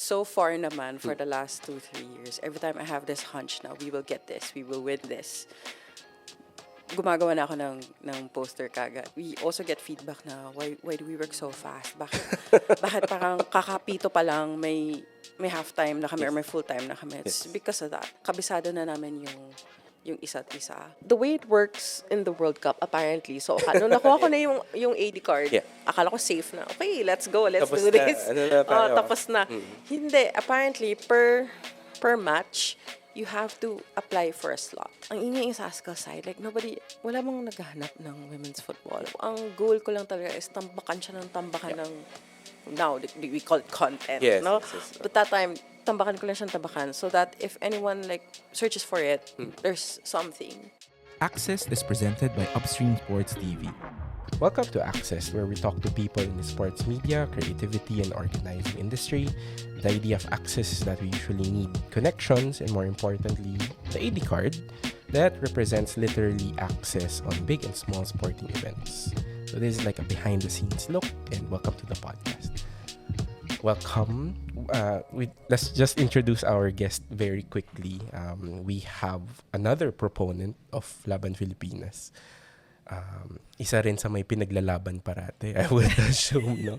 so far naman for the last 2-3 years, every time I have this hunch na we will get this, we will win this, gumagawa na ako ng poster kagad. We also get feedback na why do we work so fast? Bakit parang kakapito pa lang may half-time na kami or may full-time na kami? It's because of that. Kabisado na namin yung isa't isa. The way it works in the World Cup, apparently, so nung nakuha ko na yung AD card, akala ko safe na. Okay, let's go, let's tapos do this. tapos na. Hindi, apparently, per match, you have to apply for a slot. Ang ingay sa ASCA side, like wala mong naghahanap ng women's football. Ang goal ko lang talaga is tambakan siya ng tambakan ng, now we call it content, no? Yes. But that time, tambakan ko lang siyang tambakan so that if anyone like searches for it, there's something. Access is presented by Upstream Sports TV. Welcome to Access, where we talk to people in the sports media, creativity, and organizing industry. The idea of Access is that we usually need connections and, more importantly, the AD card that represents literally access on big and small sporting events. So this is like a behind-the-scenes look, and welcome to the podcast. Welcome. Let's just introduce our guest very quickly. We have another proponent of Laban Filipinas. Isa rin sa may pinaglalaban parate, I would assume, no?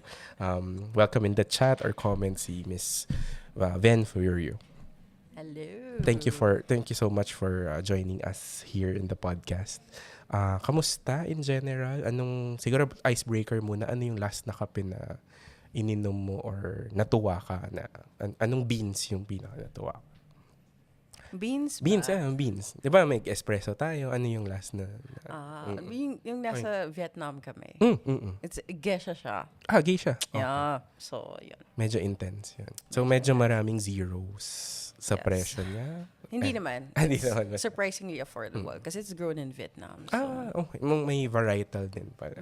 Welcome in the chat or comment si Miss Furio. Hello. Thank you so much for joining us here in the podcast. Kamusta in general? Siguro icebreaker muna, ano yung last na kape na ininom mo or natuwa ka na? Anong beans yung pinaka-natuwa? Beans. Beans. Di ba may espresso tayo? Ano yung last na? Yung nasa Vietnam kami. It's geisha siya. Geisha. Yeah. So, yun. Medyo intense yun. So, medyo maraming zeros sa presyo niya. Hindi naman. Hindi naman. Surprisingly affordable because it's grown in Vietnam. So. Okay. May varietal din pala.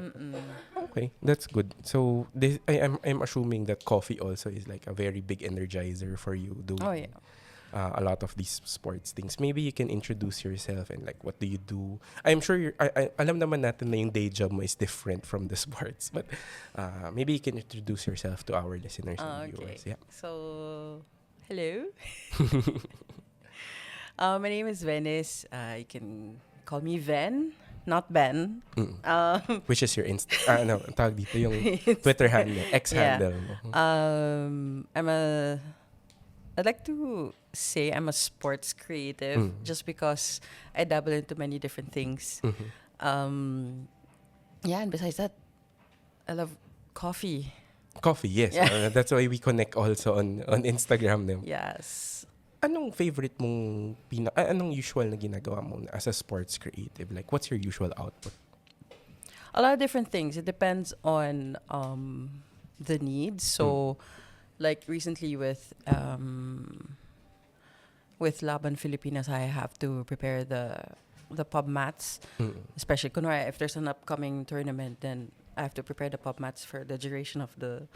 Okay, that's good. So, I'm assuming that coffee also is like a very big energizer for you doing a lot of these sports things. Maybe you can introduce yourself and like what do you do? I'm sure alam naman natin na yung day job mo is different from the sports, but maybe you can introduce yourself to our listeners and viewers. Yeah. So, hello. My name is Venice. You can call me Ven, not Ben. Which is your tawag dito yung Twitter handle, X handle mo. I'd like to say I'm a sports creative just because I dabble into many different things. And besides that, I love coffee. Coffee, yes. Yeah. That's why we connect also on Instagram. Yes. Anong favorite mong anong usual na ginagawa mo as a sports creative? Like, what's your usual output? A lot of different things. It depends on the needs. So, like recently with Laban Filipinas, I have to prepare the pub mats, especially kunwari if there's an upcoming tournament, then I have to prepare the pub mats for the duration of the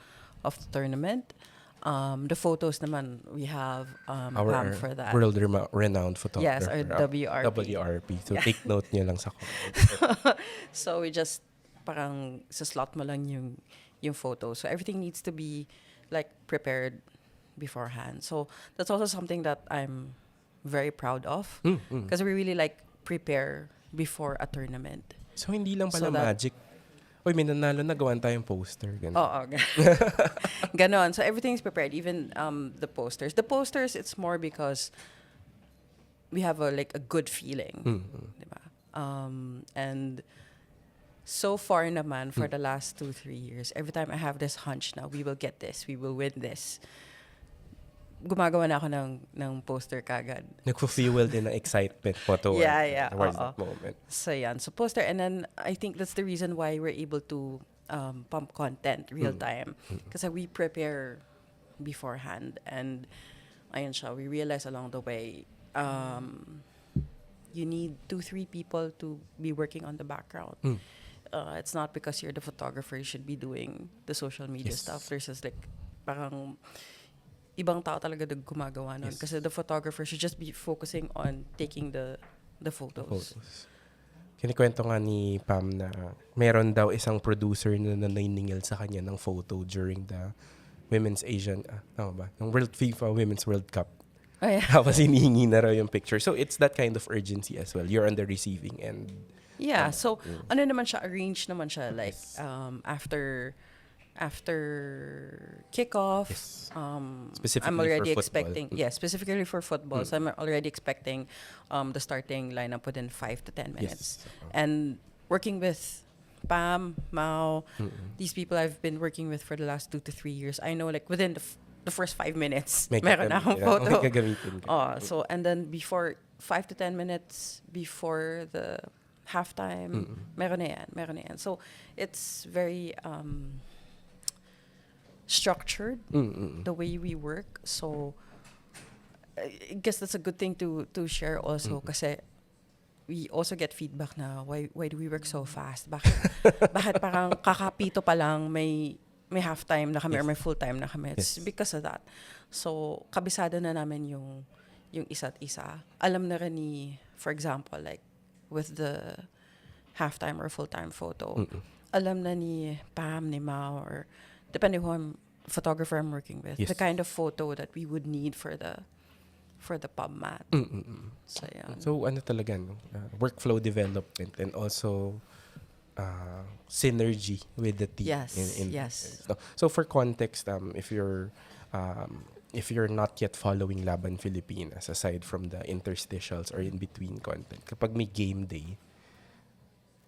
tournament. The photos naman, we have our for that. World-renowned photographer. Yes, our WRP. So take note niyo lang sa comment. So we just parang sa slot mo lang yung photo. So everything needs to be like prepared beforehand. So that's also something that I'm very proud of because we really like prepare before a tournament. So hindi lang pala magic. Uy, may nanalo na, gawan tayong poster. Oo. Ganon. So everything's prepared, even the posters. The posters, it's more because we have a good feeling. Diba? And so far naman, for the last 2-3 years, every time I have this hunch na we will get this, we will win this, gumagawa na ako ng poster kagad. Nagfu-fuel din ng excitement mo towards that moment. So yan. So poster, and then I think that's the reason why we're able to pump content real time. Because we prepare beforehand. And ayun siya, we realize along the way, you need 2-3 people to be working on the background. It's not because you're the photographer you should be doing the social media stuff. There's just like parang ibang tao talaga gumagawa nun. Kasi the photographer should just be focusing on taking the photos. Kinikwento nga ni Pam na meron daw isang producer na naniningil sa kanya ng photo during Women's Asian, tama ba? Yung FIFA Women's World Cup. Oh, yeah. Tapos hinihingi na raw yung picture. So it's that kind of urgency as well. You're on the receiving end. Yeah, so ano naman siya, arranged naman siya, like after kickoff, Yes. I'm Specifically already for football. expecting, specifically for football, so I'm already expecting the starting lineup within 5 to 10 minutes. Yes. And working with Pam, Mao, these people I've been working with for the last 2 to 3 years, I know like within the first 5 minutes, meron na akong photo. May gagamitin ka. So, and then before 5 to 10 minutes before the halftime, meron na yan. So, it's very structured, the way we work. So, I guess that's a good thing to share also kasi we also get feedback na why do we work so fast? Bakit parang kakapito pa lang may half-time na kami or may full-time na kami? It's because of that. So, kabisado na namin yung isa't isa. Alam na rin ni, for example, like with the half-time or full-time photo, alam na ni Pam, ni Mao, or depending who photographer I'm working with, the kind of photo that we would need for the pub mat. So, yeah. So ano talaga, no? Workflow development and also synergy with the team. Yes. So for context, if you're not yet following Laban Filipinas, aside from the interstitials or in between content, kapag may game day,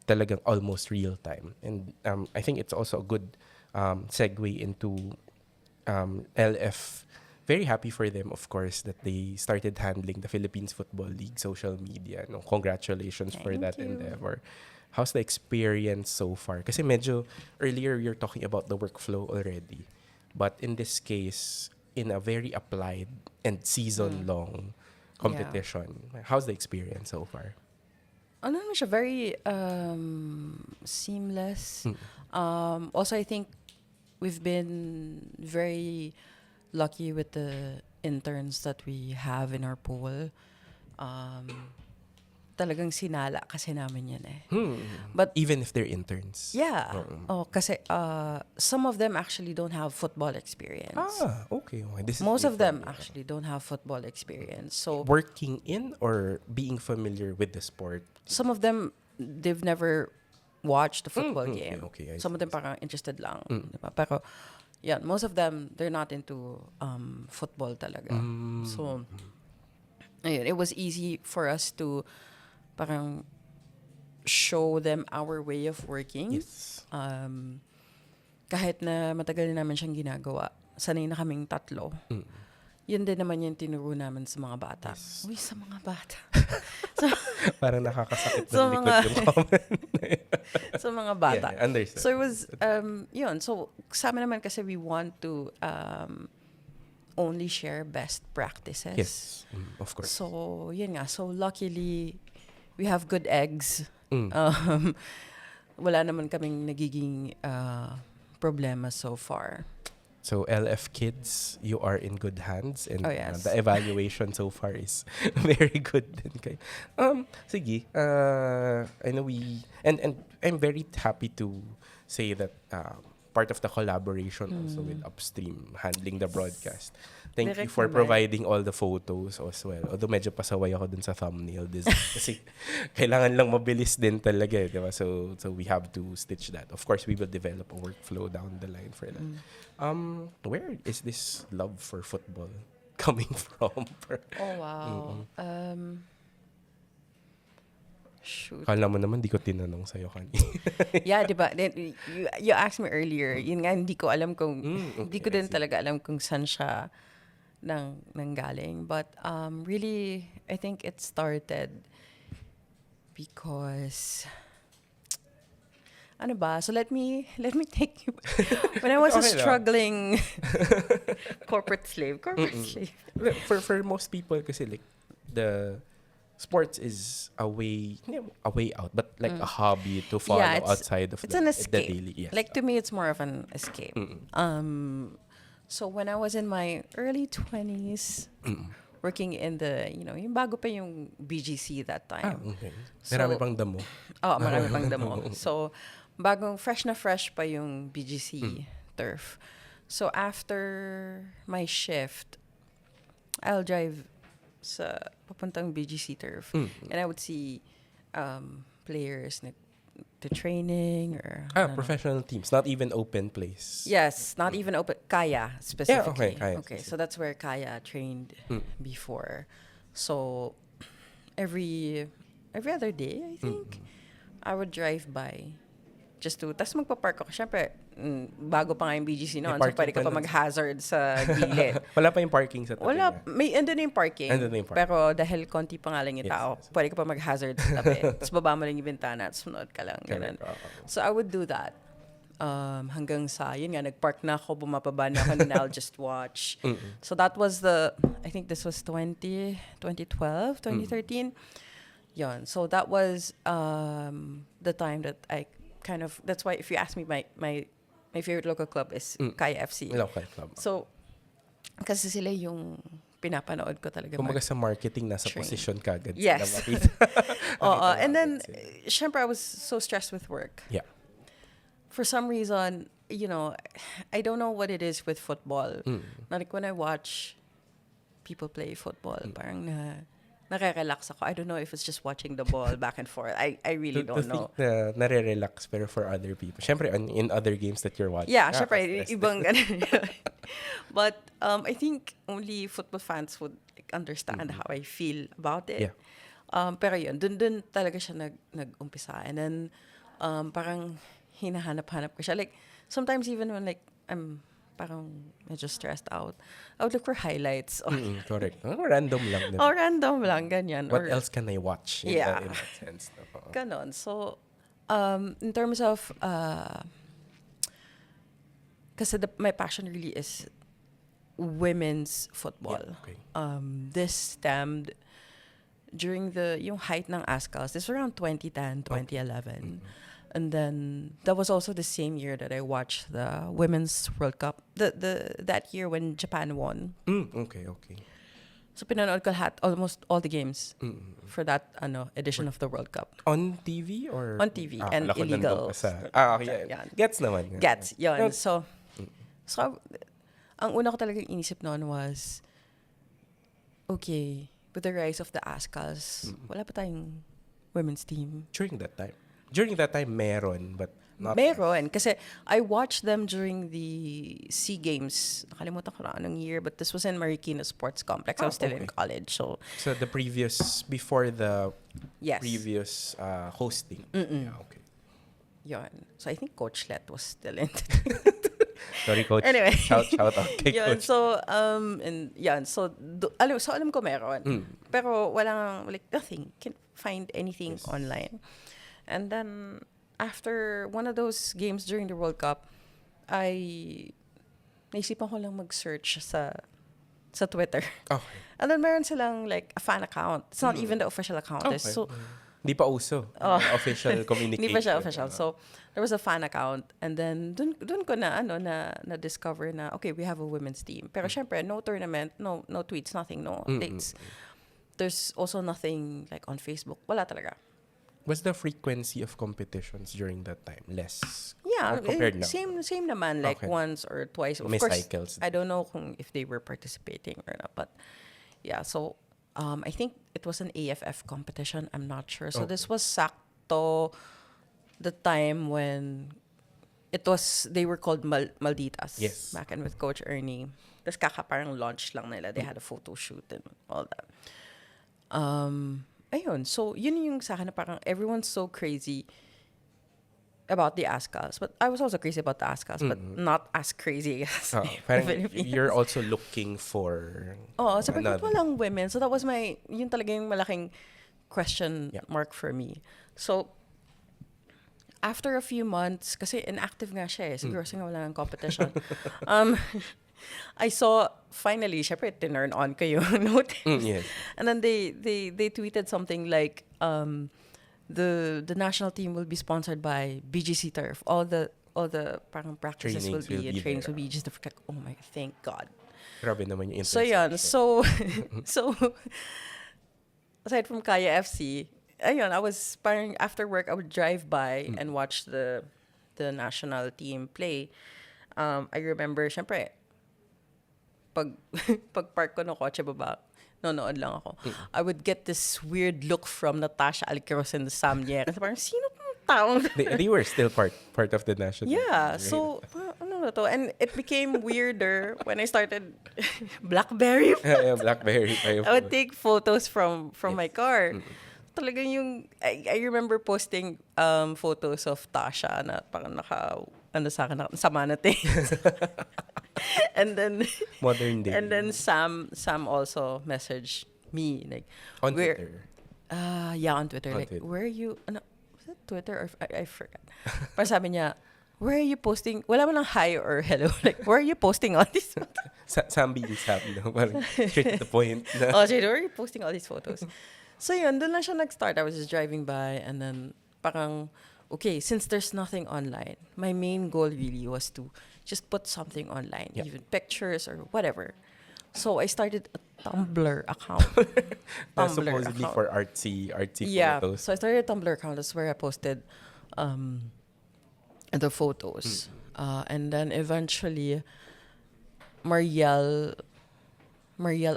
talagang almost real time. And I think it's also a good segue into LF. Very happy for them, of course, that they started handling the Philippines Football League social media. No, congratulations for that endeavor. How's the experience so far? Kasi medyo earlier you're talking about the workflow already. But in this case, in a very applied and season-long competition, how's the experience so far? Ano naman siya, very seamless. Also, I think we've been very lucky with the interns that we have in our pool. Talagang sinala kasi namin yan eh. But even if they're interns? Yeah. Kasi some of them actually don't have football experience. Okay. This is Most of them me. actually don't have football experience. So Working in or being familiar with the sport? some of them, they've never watched a football game. Okay, I Some of them parang interested lang. Diba? Pero, yeah, most of them, they're not into football talaga. So, ayun, it was easy for us to parang show them our way of working. Yes. Kahit na matagal na namin siyang ginagawa, sanay na kaming tatlo. Yun din naman yung tinuro namin sa mga bata. Yes. Uy, sa mga bata. Parang nakakasakit So, ng likod yung comment. sa mga bata. Yeah, understand. So it was, yun. So sa amin naman kasi we want to only share best practices. Yes, of course. So yun nga. So luckily, we have good eggs. Wala naman kaming nagiging problema so far. So LF kids, you are in good hands and Yes. the evaluation so far is very good din kayo. Sige, I know and I'm very happy to say that part of the collaboration also with Upstream handling the broadcast. Thank you Direct for naman. providing all the photos as well. Although medyo pasaway ako dun sa thumbnail design kasi kailangan lang mabilis din talaga, di ba? So we have to stitch that. Of course, we will develop a workflow down the line for that. Where is this love for football coming from? Oh, wow. Shoot. Kala mo naman, di ko tinanong sa'yo kanina. Yeah, di ba? You asked me earlier. Yun nga, hindi ko alam kung, hindi ko din talaga alam kung saan siya nanggaling. But really, I think it started because, ano ba? So let me take you. When I was a Okay lang. struggling corporate slave. For most people kasi like the sports is a way out, but like a hobby to follow outside of it's an the escape. daily. Yes. Like to me, it's more of an escape. So when I was in my early 20s, working in the, yung bago pa yung BGC that time. Okay. So- Marami pang damo. Marami pang damo. So, fresh na fresh pa yung BGC Turf. So after my shift, I'll drive sa papuntang BGC Turf. And I would see players to training or I don't know. Professional teams, not even open place. Yes, not even open. Kaya specifically. Kaya Okay, specific. so that's where Kaya trained before. So every other day, I think, I would drive by just to, tas magpa-park ako. Siyempre, bago pa nga yung BGC noon, so parking pwede ka pa pa nun. mag-hazard sa gilid. Wala pa yung parking sa tabi Wala, niya. andun na yung parking. Andun na yung parking. Pero dahil konti pa nga lang yung Yes, tao, yes. pwede ka pa mag-hazard sa tabi. Tapos baba mo lang yung bintana, tapos sunod ka lang. Ganun. So I would do that. Hanggang sa, yun nga, nag-park na ako, bumapaba na ako, and then I'll just watch. So that was I think this was 2012, 2013. Yun. So that was the time that I kind of, that's why if you ask me, my favorite local club is Kaya FC. Local club. So, kasi sila yung pinapanood ko talaga. Kumbaga sa marketing, nasa Train. position ka agad. Yes. Sila makita. Oo. Makita And then, agad sila. syempre, I was so stressed with work. Yeah. For some reason, I don't know what it is with football. Like when I watch people play football, parang nakaka-relax ako. I don't know if it's just watching the ball back and forth. I really don't know. Na nare-relax pero for other people. Syempre, in other games that you're watching. Yeah, syempre, stress ibang ganun. But I think only football fans would understand how I feel about it. Yeah. Pero yun, dun talaga siya nag-umpisa. And then, parang hinahanap-hanap ko siya. Like, sometimes even when like, I'm parang medyo stressed out, I would look for highlights. Correct. Random lang. Diba? Or random lang, ganyan. What or, else can I watch? In Yeah. that sense. No? Ganon. So, in terms of, kasi my passion really is women's football. Yeah, okay. This stemmed during yung height ng ASCALs. This was around 2010, 2011. And then that was also the same year that I watched the Women's World Cup. That year when Japan won. Okay. So pinanood ko almost all the games for that edition of the World Cup. On TV or? On TV and akala ko illegal. nandun ka okay. Yan. Gets naman. Gets, yun. No. So ang una ko talagang inisip noon was, okay, with the rise of the ASCALs, wala pa tayong women's team. During that time, meron, but not. Meron. Kasi I watched them during the SEA Games. Nakalimutan ko na anong year, but this was in Marikina Sports Complex. I was still in college. So Before the yes. previous hosting. Yeah, okay. Yun. So I think Coach Let was still in. Sorry, Coach. Anyway. Shout out kay Yun, Coach. so, and yan. So, alam ko meron. Pero walang, like, nothing. Can't find anything online. And then, after one of those games during the World Cup, naisipan ko lang mag-search sa Twitter. Okay. And then, meron silang, like, a fan account. It's not even the official account. Okay. So, Di pa uso. Official communication. hindi pa siya official. So, there was a fan account. And then, dun ko na-discover na, okay, we have a women's team. Pero syempre, no tournament, no tweets, nothing, no updates. There's also nothing, like, on Facebook. Wala talaga. Was the frequency of competitions during that time less? Yeah, Or compared now? same naman, like, Okay. once or twice. Of May course, cycles. I don't know if they were participating or not. But, yeah, so, I think it was an AFF competition. I'm not sure. So this was sakto the time when they were called Malditas. Yes. Back in with Coach Ernie. Tapos parang launch lang nila. They had a photo shoot and all that. Ayun. So, yun yung sa akin na parang everyone's so crazy about the ASCALs. But I was also crazy about the ASCALs, but not as crazy as the Parang Philippines. you're also looking for Sabi ko, walang women. So that was yun talaga yung malaking question Yeah. mark for me. So, after a few months, kasi inactive nga siya siguro kasi nga wala ng competition. I saw, finally, syempre, tinurn on ko yung notice. Yes. And then they tweeted something like, the national team will be sponsored by BGC Turf. All the parang practices Trainings will be trainings there. will be just like, oh my, thank God. Grabe naman yung So intersection. so aside from Kaya FC, ayun, I was after work I would drive by and watch the national team play. I remember, syempre, pag, pag park ko ng kotse baba, nonood lang ako. I would get this weird look from Natasha Alquiros and Sam Nier. Kasi parang, sino pong taong? They were still part of the national team, Yeah, right? so, ano na to? And it became weirder when I started BlackBerry. Yeah, BlackBerry. I would take photos from my car. Talagang yung, I remember posting photos of Tasha na parang sa akin, sama natin. And then, Modern day. and then Sam also messaged me, like, On where, Twitter. yeah, on Twitter. On Like, Twitter. where are you, was it Twitter or, I forgot. Parang sabi niya, where are you posting, wala mo lang hi or hello, like, where are you posting all these photos? Sam being Sam, no? Parang straight to the point. Na. Oh, Jade, where are you posting all these photos? So yun, doon lang siya nag-start. I was just driving by and then parang, okay, since there's nothing online, my main goal really was to just put something online, Yeah. even pictures or whatever. So I started a Tumblr account. That's supposedly for artsy Yeah, photos. so I started a Tumblr account. That's where I posted the photos. And then eventually, Marielle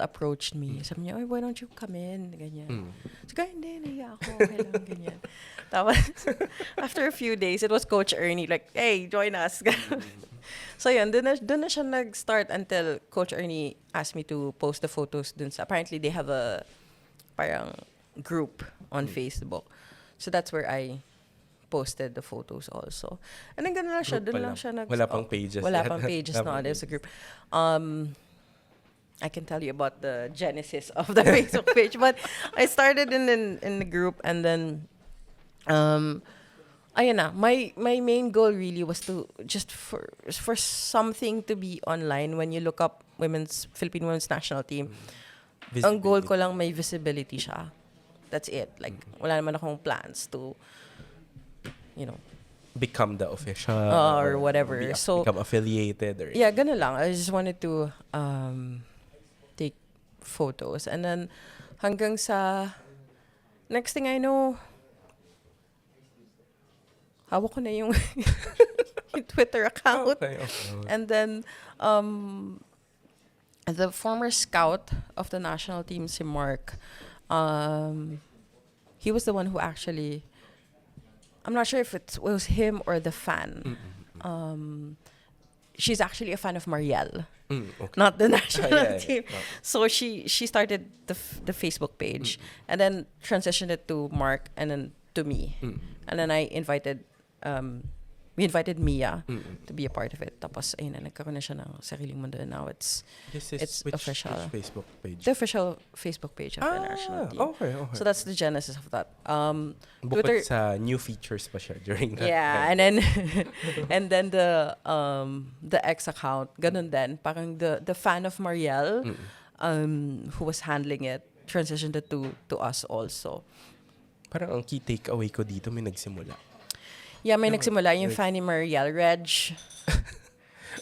approached me. Sabi niya, "Oy, why don't you come in?" Ganyan. So, hindi, nahiya ako. Okay lang, ganyan. Tapos, after a few days, it was Coach Ernie, like, hey, join us. So, yun, dun na siya nag-start until Coach Ernie asked me to post the photos dun sa, apparently, they have a, parang, group on Facebook. So, that's where I posted the photos also. And then, ganun lang siya. Group Dun pa lang lang. siya Wala pang pages Wala yet. pang pages Wala na. pang There's a pages. group. I can tell you about the genesis of the Facebook page, but I started in the group, and then, ayun na. My main goal really was to just for something to be online when you look up Philippine women's national team. Ang goal ko lang may visibility siya. That's it. Like wala naman akong plans to, Become the official or whatever. So become affiliated or yeah, ganun lang. I just wanted to take photos. And then, hanggang sa, next thing I know, hawak ko na yung, yung Twitter account. Okay. And then, the former scout of the national team, si Mark, he was the one who actually, I'm not sure if it was him or the fan. She's actually a fan of Marielle, Okay. not the national Yeah. team. So she started the Facebook page and then transitioned it to Mark and then to me. And then we invited Mia to be a part of it. Tapos, ayun na, nagkaroon na siya ng sariling mundo. And now it's Which official. Facebook page? The official Facebook page of the national team. Okay. So that's the genesis of that. Bukod Twitter, sa new features pa siya during that yeah, time. and then the X account, ganun din. Parang the fan of Marielle, who was handling it, transitioned it to us also. Parang ang key takeaway ko dito may nagsimula. Yeah, may nagsimula yung fan ni Marielle, Reg.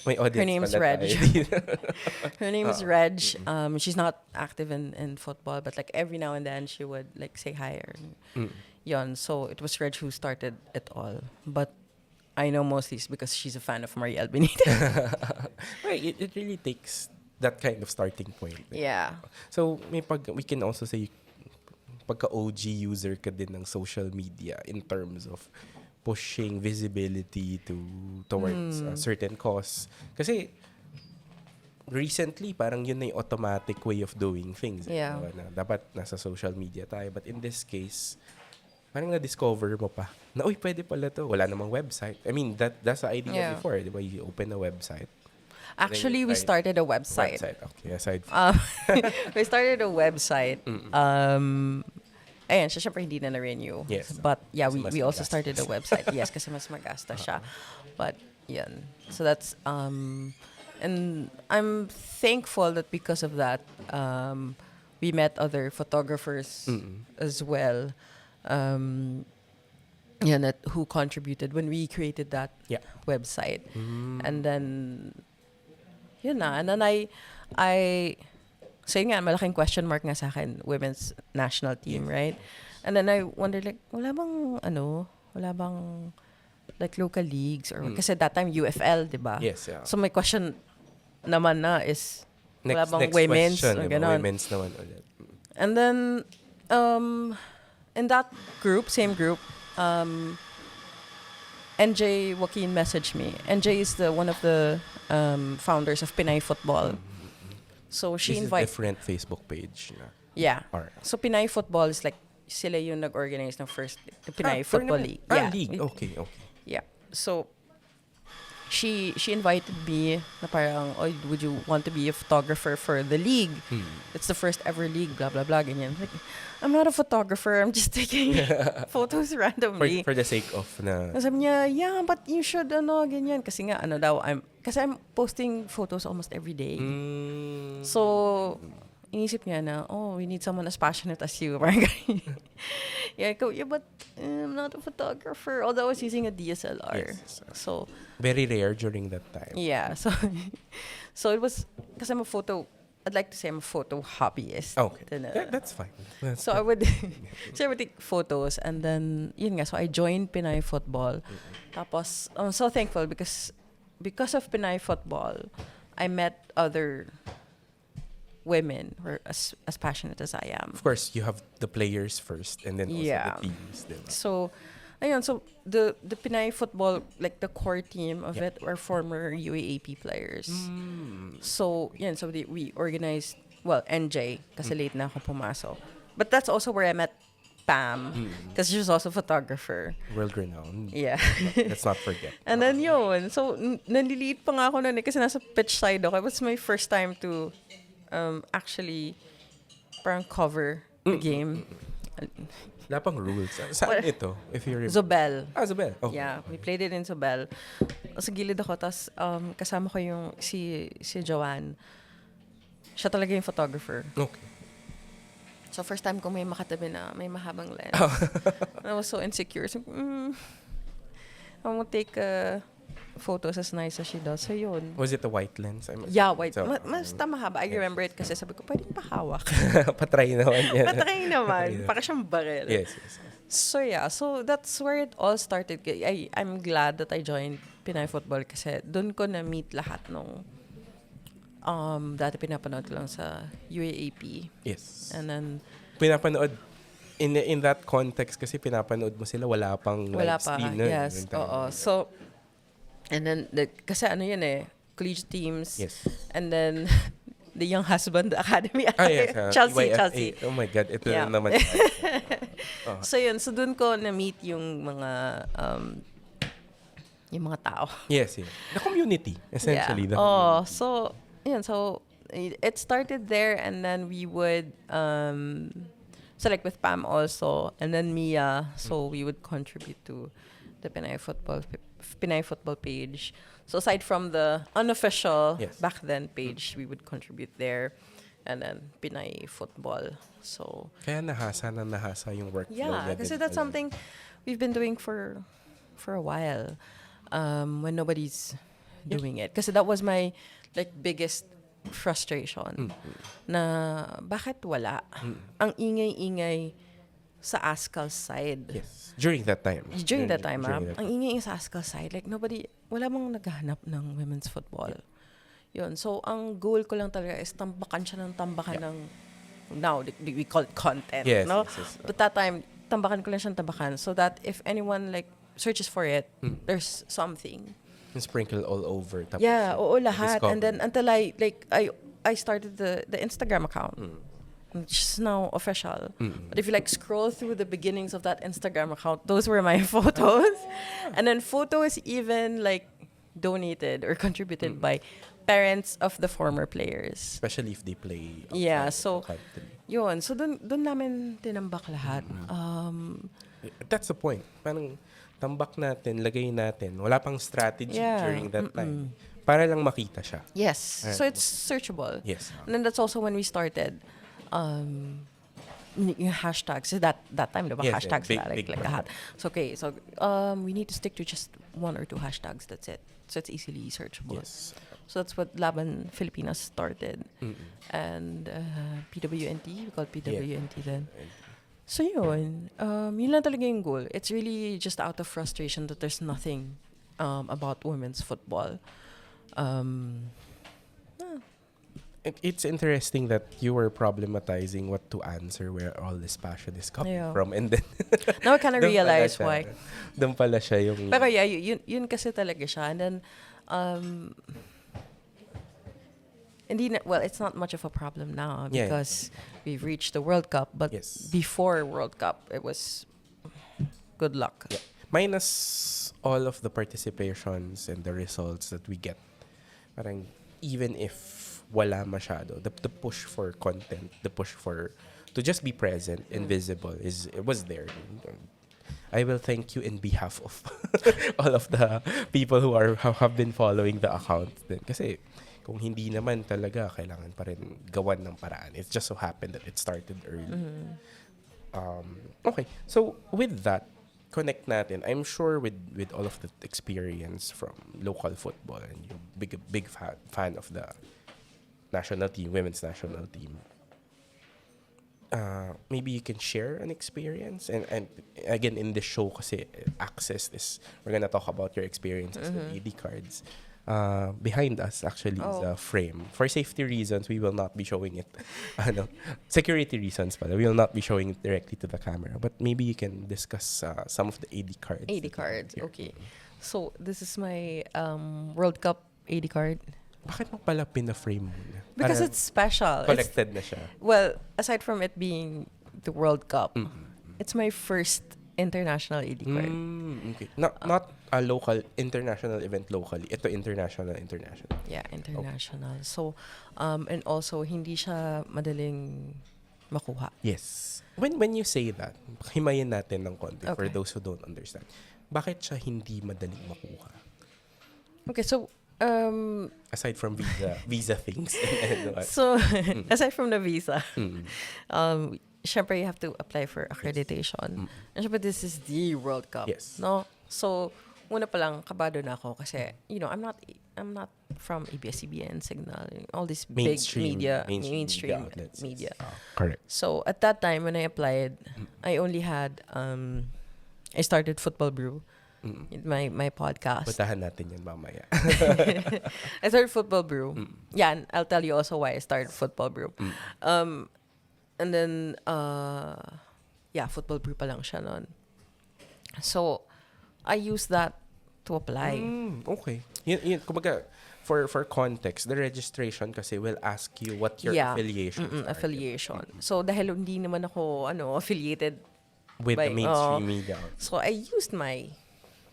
May audience Her name's pala Reg. tayo dito. Her name is Reg. She's not active in football, but like every now and then she would like say hi or yon. So it was Reg who started it all. But I know mostly it's because she's a fan of Marielle Benitez. Right, it really takes that kind of starting point. Yeah. So we can also say pagka OG user ka din ng social media in terms of pushing visibility towards a certain cause. Kasi recently, parang yun na yung automatic way of doing things. Yeah. Na dapat nasa social media tayo. But in this case, parang na-discover mo pa na, uy, pwede pala to. Wala namang website. I mean, that's the idea Yeah. before. Di ba? You open a website. Actually, we started a website. Okay, aside from... We started a website. Ayan, siya syempre hindi na na-renew. Yes. But yeah, Kasi mas we also magastos. started a website. Yes, kasi mas magasta siya. But yan. So that's and I'm thankful that because of that, we met other photographers as well. Who contributed when we created that website. And then yun na. And then I so yun nga, malaking question mark nga sa akin, women's national team, right? And then I wondered, like, wala bang like local leagues or kasi that time UFL, 'di ba? Yes, yeah. So my question naman na is wala bang Next women's question, o diba? ganon. Women's naman ulit. And then in that group, same group, NJ Joaquin messaged me. NJ is one of the founders of Pinay Football. So she This is invited. different Facebook page na. Yeah. Alright. So Pinay Football is like sila yung nag-organize ng first the Pinay Football tournament. League. League. Okay. Yeah. So she invited me na parang, oh, would you want to be a photographer for the league? It's the first ever league, blah, blah, blah, ganyan. Like, I'm not a photographer. I'm just taking photos randomly. For the sake of na... Sabi niya, yeah, but you should, ganyan. Kasi nga, I'm posting photos almost every day. So, inisip niya na, oh, we need someone as passionate as you. Parang ganyan. Yeah, but I'm not a photographer. Although I was using a DSLR. Yes. So, Very rare during that time. yeah. So it was, kasi I'd like to say I'm a photo hobbyist. Okay. Then, That's fine. so I would take photos and then, yun nga, so I joined Pinay Football. Tapos, I'm so thankful because of Pinay Football, I met other women who are as passionate as I am. Of course, you have the players first and then also Yeah. the teams. Diba? So, ayun, so the Pinay Football, like the core team of it were former UAAP players. So, yan, so we organized, well, NJ, kasi late na ako pumasok. But that's also where I met Pam, because she was also a photographer. World renowned. Yeah. Let's not forget. And then yun, so nanliliit pa nga ako nun kasi nasa pitch side ako. It was my first time to actually parang cover the game. Wala pang rules. Saan ito? If you remember. Zobel. Zobel. Oh. Yeah, we played it in Zobel. Sa gilid ako, tapos kasama ko yung si Joanne. Siya talaga yung photographer. Okay. So first time ko may makatabi na may mahabang lens. I was so insecure. So, I won't take photos as nice as she does. So yun. Was it a white lens? Yeah, white. So, Basta mahaba. I remember it kasi sabi ko, pwedeng pahawak. Patry naman yan. Patry naman. Para siyang baril. Yes. So yeah, so that's where it all started. I'm glad that I joined Pinay Football kasi doon ko na-meet lahat nung dati pinapanood ko lang sa UAAP. Yes. And then Pinapanood in that context kasi pinapanood mo sila wala pang live stream nun. Yes. Oo. So and then kasi yun collegiate teams. Yes. And then the Young Husband Academy. Yes. Chelsea. Oh my God. Ito Yeah. na naman. So yun, so doon ko na-meet yung mga tao. Yes. The community, essentially. Yeah. The So yun, so it started there and then we would so like with Pam also and then Mia, so we would contribute to the Pinay Football page. So aside from the unofficial back then page, we would contribute there and then Pinay Football. So kaya nahasa yung workflow. yeah, kasi that's something we've been doing for a while when nobody's doing it. Kasi that was my biggest frustration na bakit wala ang ingay-ingay sa ASCAL side. Yes. During that time. During that time, ang ingay sa ASCAL side, wala mong naghahanap ng women's football. Yun. So, ang goal ko lang talaga is tambakan siya ng tambakan ng, now, we call it content. Yes, no? yes. But that time, tambakan ko lang siyang tambakan so that if anyone searches for it, there's something. And sprinkle all over. Tapos, Yeah, oo, lahat. discover. And then until I started the Instagram account. Which is now official. But if you scroll through the beginnings of that Instagram account, those were my photos. And then photos even donated or contributed by parents of the former players. Especially if they play Yeah, outside so the country. yun. So dun namin tinambak lahat. That's the point. Parang tambak natin, lagay natin. Wala pang strategy during that time. Para lang makita siya. Yes. So it's searchable. Yes. And then that's also when we started yung hashtags. So that time, diba? Yes, Hashtags big lahat. So okay, so we need to stick to just 1 or 2 hashtags. That's it. So it's easily searchable. Yes. So that's what Laban Filipinas started. And PWNT, we called PWNT then. So yun lang talaga yung goal. It's really just out of frustration that there's nothing about women's football. It's interesting that you were problematizing what to answer, where all this passion is coming Yeah. from, and then Now I kind of doon pala realize siya. why. Doon pala siya yung... Pero yeah, yun kasi talaga siya. And then, well, it's not much of a problem now Yeah. because we've reached the World Cup. But Yes. before World Cup, it was good luck. Yeah. Minus all of the participations and the results that we get. Parang even if wala masyado, the push for content, the push for to just be present and visible it was there. I will thank you in behalf of all of the people who have been following the account din. Kasi kung hindi naman talaga, kailangan pa rin gawan ng paraan. It just so happened that it started early. Okay, so with that, connect natin. I'm sure with all of the experience from local football, and you're big fan of the national team, women's national team. Maybe you can share an experience, and again in this show kasi access this, we're gonna talk about your experiences with AD cards. Behind us actually is a frame. For safety reasons, we will not be showing it. Security reasons pala, we will not be showing it directly to the camera. But maybe you can discuss some of the AD cards. AD cards, okay. So this is my World Cup AD card. Bakit mo pala pina-frame muna? Because it's special. Collected na siya. Well, aside from it being the World Cup, it's my first international AD card. Okay. Not a local, international event locally. Ito international. Yeah, international. So, and also, hindi siya madaling makuha. Yes. When you say that, himayin natin ng konti for Okay. those who don't understand. Bakit siya hindi madaling makuha? Okay, so, Aside from visa things. And what? so aside from the visa, syempre you have to apply for accreditation. And syempre this is the World Cup. Yes. No? So, una pa lang kabado na ako kasi, I'm not from ABS-CBN, Signal, all these big media, mainstream outlets. media. Correct. So, at that time when I applied, I only had, I started Football Brew, my podcast. Putahan natin yan mamaya. I started Football Brew. Yeah, and I'll tell you also why I started Football Brew. And then, Football Brew pa lang siya nun. So, I used that to apply. Okay. Kumbaga, for context, the registration kasi will ask you what your affiliations are. Affiliation. So, dahil hindi naman ako affiliated With by, the mainstream media. So, I used my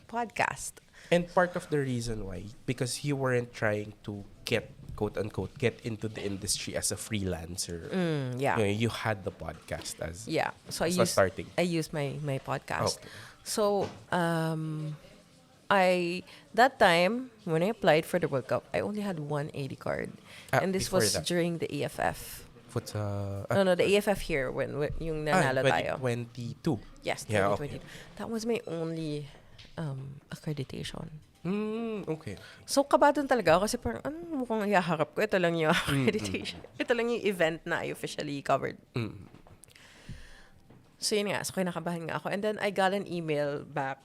podcast. And part of the reason why, because you weren't trying to get, quote unquote, get into the industry as a freelancer. You had the podcast as So starting. I used my podcast. Okay. So that time when I applied for the World Cup, I only had one AD card, and this was during the AFF. No, the AFF here when yung nanalo tayo. 2022. Yes, 2022. Yeah, okay. That was my only accreditation. Okay. So, kabadon talaga ako kasi parang, mukhang ihaharap ko? Ito lang yung accreditation. Ito lang yung event na I officially covered. So, yun nga. So, kinakabahan nga ako. And then, I got an email back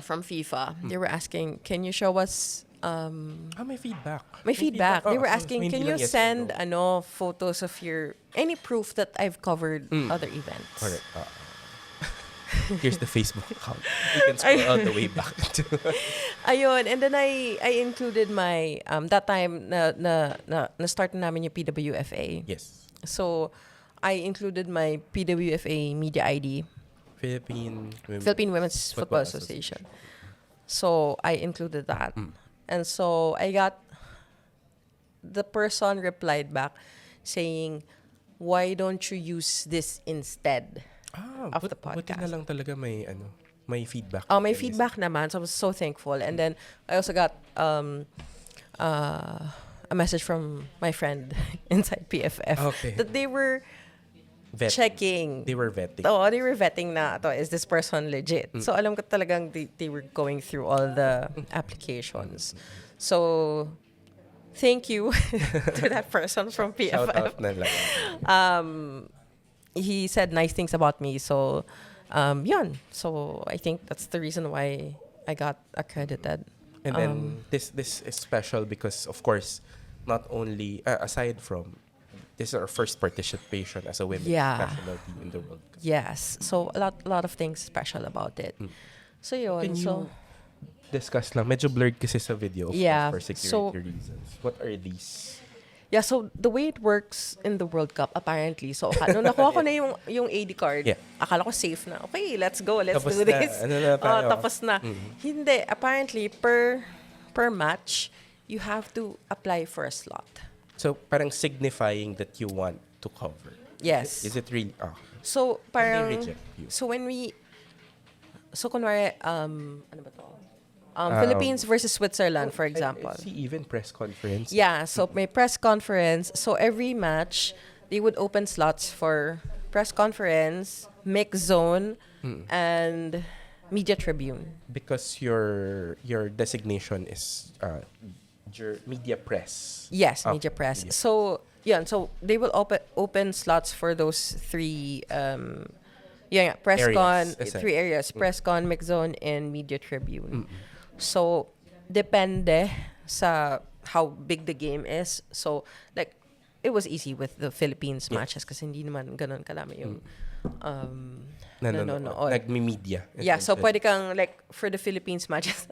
from FIFA. They were asking, can you show us... may feedback. May feedback. They were so asking, hindi can lang you yes or send photos of any proof that I've covered other events? Correct. Here's the Facebook account. You can scroll all the way back to... Ayun. And then I included my... that time, na-start na namin yung PWFA. Yes. So, I included my PWFA media ID. Philippine Women's Football Association. So, I included that. And so, I got... The person replied back saying, why don't you use this instead of the podcast? Buti na lang talaga may feedback. Oh, may feedback naman. So I was so thankful. And then I also got a message from my friend inside PFF that they were checking. They were vetting. Oh, they were vetting na, is this person legit? So alam ko talagang they were going through all the applications. So thank you to that person from PFF. Shout out na lang. he said nice things about me. So, yun. So I think that's the reason why I got accredited. And then this is special because, of course, not only aside from this is our first participation as a women's national team in the World Cup. Yes. So a lot of things special about it. So yun. Can you So discuss lang? Medyo blurred kasi sa video, of Yeah, course, for security so- reasons. What are these? yeah, so the way it works in the World Cup, apparently, so nung nakuha ko na yung AD card, Yeah. akala ko safe na. Okay, let's go, let's Tapos do na, this. ano na tayo? Tapos na. Hindi, apparently, per match, you have to apply for a slot. So, parang signifying that you want to cover. Yes. Is it really? So, parang, reject you? so when we, so kunwari, ano ba to? Philippines versus Switzerland, for example. I see even press conference. Yeah, so may press conference. So every match, they would open slots for press conference, mix zone, and media tribune. Because your designation is media press. Yes, media press. media. So yeah, so they will open slots for those three press Areas, con, essentially. 3 areas, press con, mix zone, and media tribune. So depende sa how big the game is. So like it was easy with the Philippines matches kasi hindi naman ganun kalami yung nanonood. Nagmi-media. Yeah, so essentially. pwede kang like for the Philippines matches,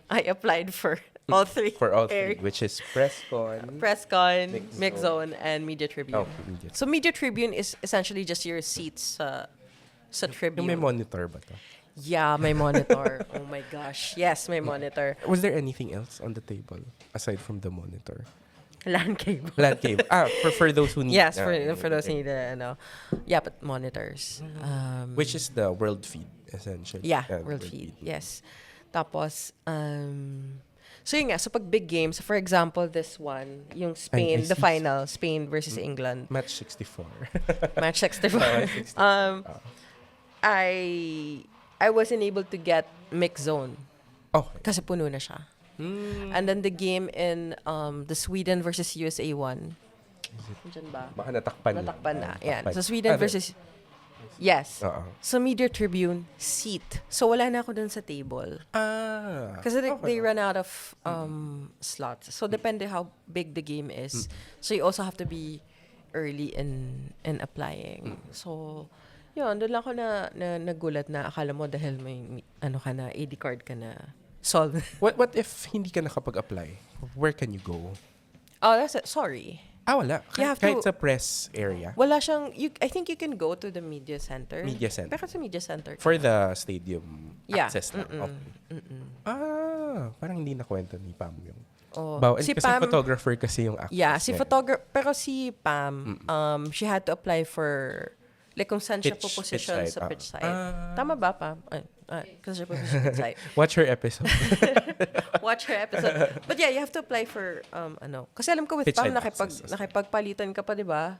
I applied for all three. For all three, areas. which is press con. Press con, Mix mix zone, and media tribune. Oh, media. So media tribune is essentially just your seats sa tribune. Yung may monitor ba to? Yeah, may monitor. Oh my gosh. Yes, may monitor. Was there anything else on the table aside from the monitor? LAN cable. LAN cable. For those who need. Yes, for those who need yeah, but monitors. Which is the world feed, essentially. Yeah, world feed. Yes. Tapos, so yun nga, so pag big games, for example, this one, yung Spain, I the see. final, Spain versus England. Match 64. Match 64. I wasn't able to get mix zone Oh. kasi puno na siya. And then the game in the Sweden versus USA one. Diyan ba? Baka natakpan. Natakpan na. Yeah. Natakpan. So Sweden versus yes. Oo. So media tribune seat. So wala na ako dun sa table. Kasi they run out of slots. So depende how big the game is. So you also have to be early in applying. So yun, doon lang ako na nagulat na akala mo dahil may ano ka na, AD card ka na, solve. What if hindi ka nakapag-apply? Where can you go? Oh, that's it. Sorry. Wala. You have Kahit to- sa press area. Wala siyang, I think you can go to the media center. Media center. Pero sa media center. For the stadium Yeah. access lang. Okay. Parang hindi nakwento ni Pam yung. Oh. Kasi photographer kasi yung access. Yeah, si niya. photographer, pero si Pam, she had to apply for, like kung saan siya Pitch po-position side. sa pitch side. Ah. Tama ba, Pam? Kasi siya po-position pitch side. Watch her episode. Watch her episode. But yeah, you have to apply for, kasi alam ko with Pitch Pam, side access. nakipagpalitan ka pa, di ba?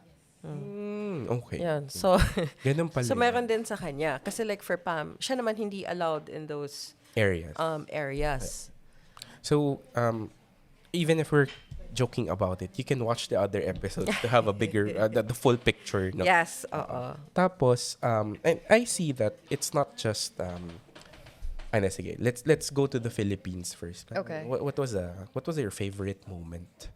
Okay. Yan. So, Ganun pala. so meron din sa kanya. Kasi like for Pam, siya naman hindi allowed in those areas. areas. So, even if we're joking about it, you can watch the other episodes to have a bigger, the full picture. No? Yes, oo. Tapos, and I see that it's not just, sige, let's go to the Philippines first. Okay. What was your favorite moment?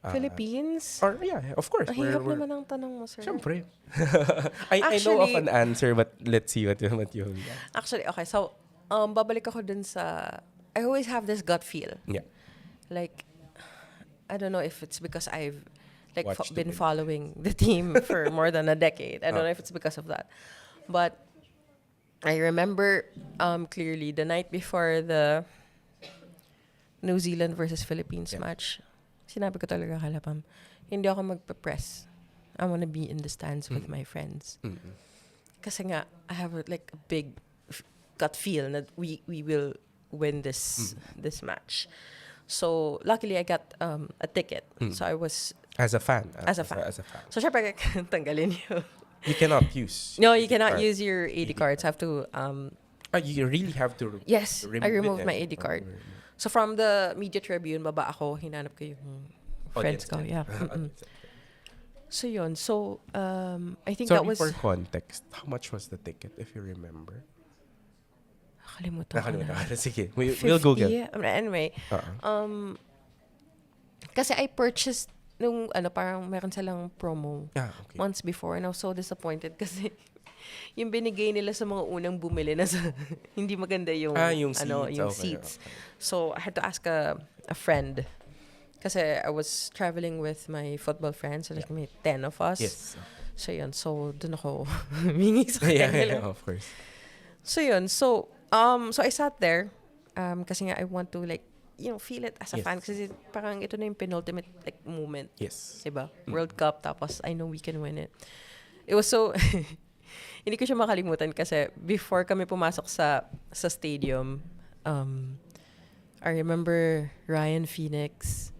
Philippines? Or yeah, of course. Ang hirap naman ang tanong mo, sir. Siyempre. I know of an answer, but let's see what you. Actually, okay. So, babalik ako dun sa, I always have this gut feel. Yeah. Like, I don't know if it's because I've like Watched been it. following the team for more than a decade. I don't know if it's because of that. But I remember clearly the night before the New Zealand versus Philippines match, sinabi ko talaga kala Pam, hindi ako magpa-press. I wanna be in the stands with my friends. Kasi nga, I have a big gut feel that we will win this match. So, luckily, I got a ticket. So, I was... As a fan. As a fan. So, syempre, tanggalin yun. You cannot use. No, you cannot card. use your AD cards. Have to... You really have to. yes, I removed it. my AD card. So, from the media tribune, baba ako, hinanap ko yung friends ko. Yeah. So, yun. So, I think Sorry, that was... for context, how much was the ticket, if you remember? Nakalimutan ko na. Sige, we'll Google. 50. Anyway, kasi I purchased nung parang meron silang promo Okay. months before, and I was so disappointed kasi yung binigay nila sa mga unang bumili na hindi maganda yung yung seats. Okay. So I had to ask a friend kasi I was traveling with my football friends, so like may 10 of us. Yes. So yun, so dun ako humingi sa kanila. Yeah, of course. So yun, so I sat there kasi nga I want to like feel it as a fan kasi parang ito na yung penultimate like moment. Yes. Diba? World Cup, tapos I know we can win it. It was so hindi ko siya makalimutan kasi before kami pumasok sa stadium, I remember Ryan Phoenix,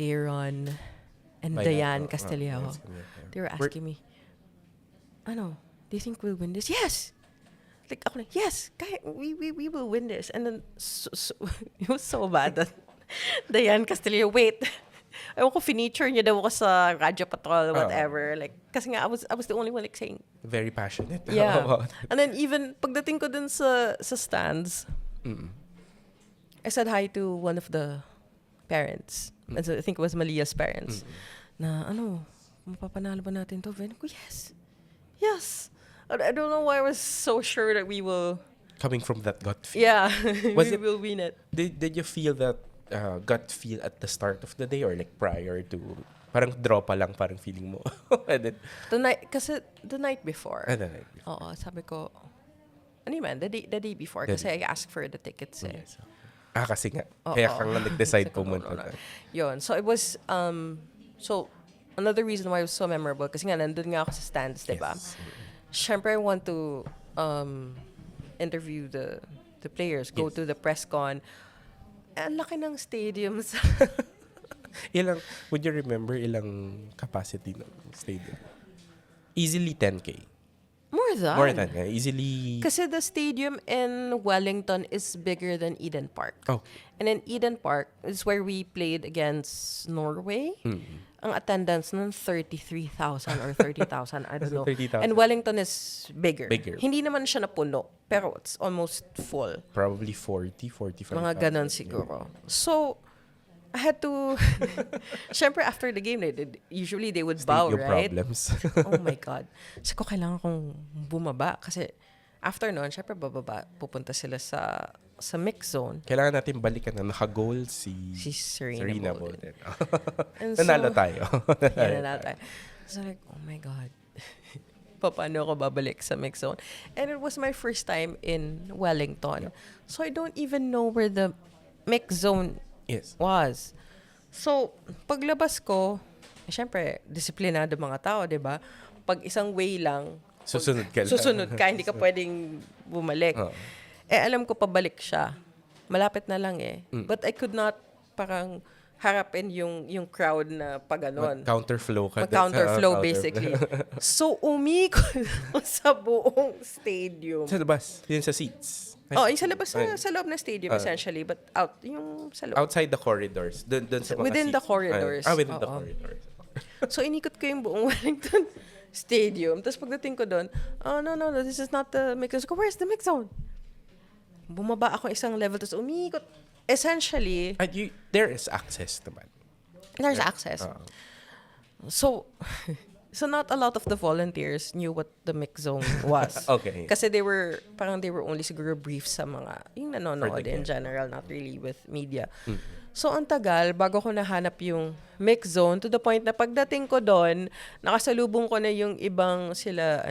Aaron, and Diane Castillejo. They were asking me, do you think we'll win this? Yes! Like, ako na, yes! We will win this. And then, so it was so bad that Diane Castillejo, wait, ewan ko, finiture niya daw ako sa Radyo Patrol, whatever. Like, kasi nga, I was the only one like saying. Very passionate. Yeah. And then even, pagdating ko dun sa stands, I said hi to one of the parents. And so I think it was Malia's parents. Na, mapapanalo ba natin to? Then ko, yes. Yes. I don't know why I was so sure that we will. Coming from that gut feel. Yeah. We will win it. Did you feel that gut feel at the start of the day or like prior to, parang draw pa lang, parang feeling mo? And then, the night before. The night before. Oo, sabi ko, the day before. Kasi I asked for the tickets eh. Yes. Kasi nga. Kaya kang nag-decide pumunta. Yun. So it was, so another reason why it was so memorable, kasi nga nandun nga ako sa stands, diba? Yes. Syempre, I want to interview the players, go to the press con. Ang laki ng stadiums. Would you remember ilang capacity ng stadium? Easily 10K. More than. Easily. Kasi the stadium in Wellington is bigger than Eden Park. Oh. And in Eden Park is where we played against Norway. Ang attendance nun 33,000 or 30,000, I don't know. 30,000. And Wellington is bigger. Bigger. Hindi naman siya napuno, pero it's almost full. Probably 45,000. Mga ganon siguro. So, I had to, syempre after the game, usually they would bow, Stadium right? problems. Oh my God. So ko kailangan kong bumaba kasi after nun, syempre bababa, pupunta sila sa mix zone. Kailangan natin balikan na naka-goal si Serena Bolden. And Nanalo tayo. Nanalo tayo. So like, oh my God. Paano ako babalik sa mix zone? And it was my first time in Wellington. So I don't even know where the mix zone was. So, paglabas ko, syempre, disiplinado mga tao, di ba? Pag isang way lang, susunod ka, hindi ka pwedeng bumalik. Alam ko pabalik siya. Malapit na lang eh. But I could not parang harapin yung crowd na paganon. Counterflow ka. Counterflow basically. So, umikot sa buong stadium. Sa labas, yun sa seats. Yung sa labas, sa loob ng stadium essentially, but yung sa loob. Outside the corridors. Dun sa mga within seats. the corridors. Within the corridors. So, inikot ko yung buong Wellington Stadium. Tapos pagdating ko doon, no, this is not the mix zone. Where's the mix zone? Bumaba ako isang level, tapos umikot. Essentially, there is access naman. There's access. So not a lot of the volunteers knew what the mix zone was. Okay. Kasi they were only siguro brief sa mga, yung nanonood in general, not really with media. So, ang tagal, bago ko nahanap yung mix zone, to the point na pagdating ko doon, nakasalubong ko na yung ibang sila,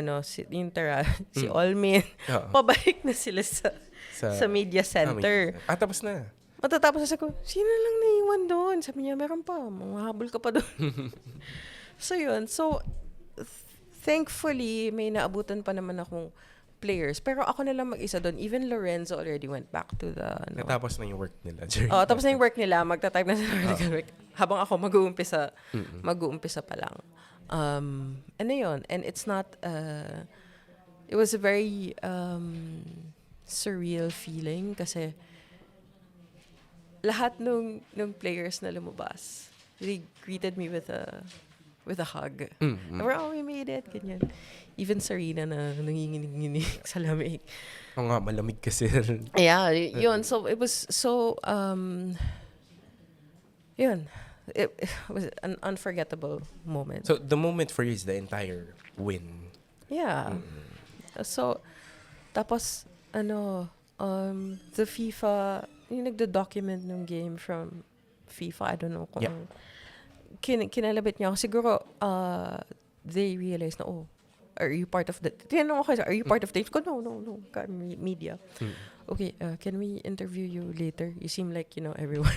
si Olmin. Pabalik na sila sa media center. Tapos na. Matatapos na ko, sino lang naiwan doon? Sabi niya, meron pa, manghahabol ka pa doon. So, yun. So, thankfully, may naabutan pa naman akong players. Pero ako na lang mag-isa doon. Even Lorenzo already went back to the... Natapos na yung work nila. Tapos na yung work nila. Magta-type na sila article work. Habang ako mag-uumpisa pa lang. And yun. And it's not... it was a very surreal feeling kasi lahat nung players na lumabas, they greeted me with a with a hug. Mm-hmm. And we're, oh, we made it, ganyan. Even Sarina na nanginginig sa lamig. Oo nga, malamig kasi. Yeah, yun. So it was so, yun. It was an unforgettable moment. So, the moment for you is the entire win. Yeah. So, tapos, the FIFA, yung nagdo-document ng game from FIFA, I don't know kung kinalabit niya ako. Siguro, they realized na, oh, are you part of the, tinanong ako, are you part of the, ko, no, media. Okay, can we interview you later? You seem like, everyone.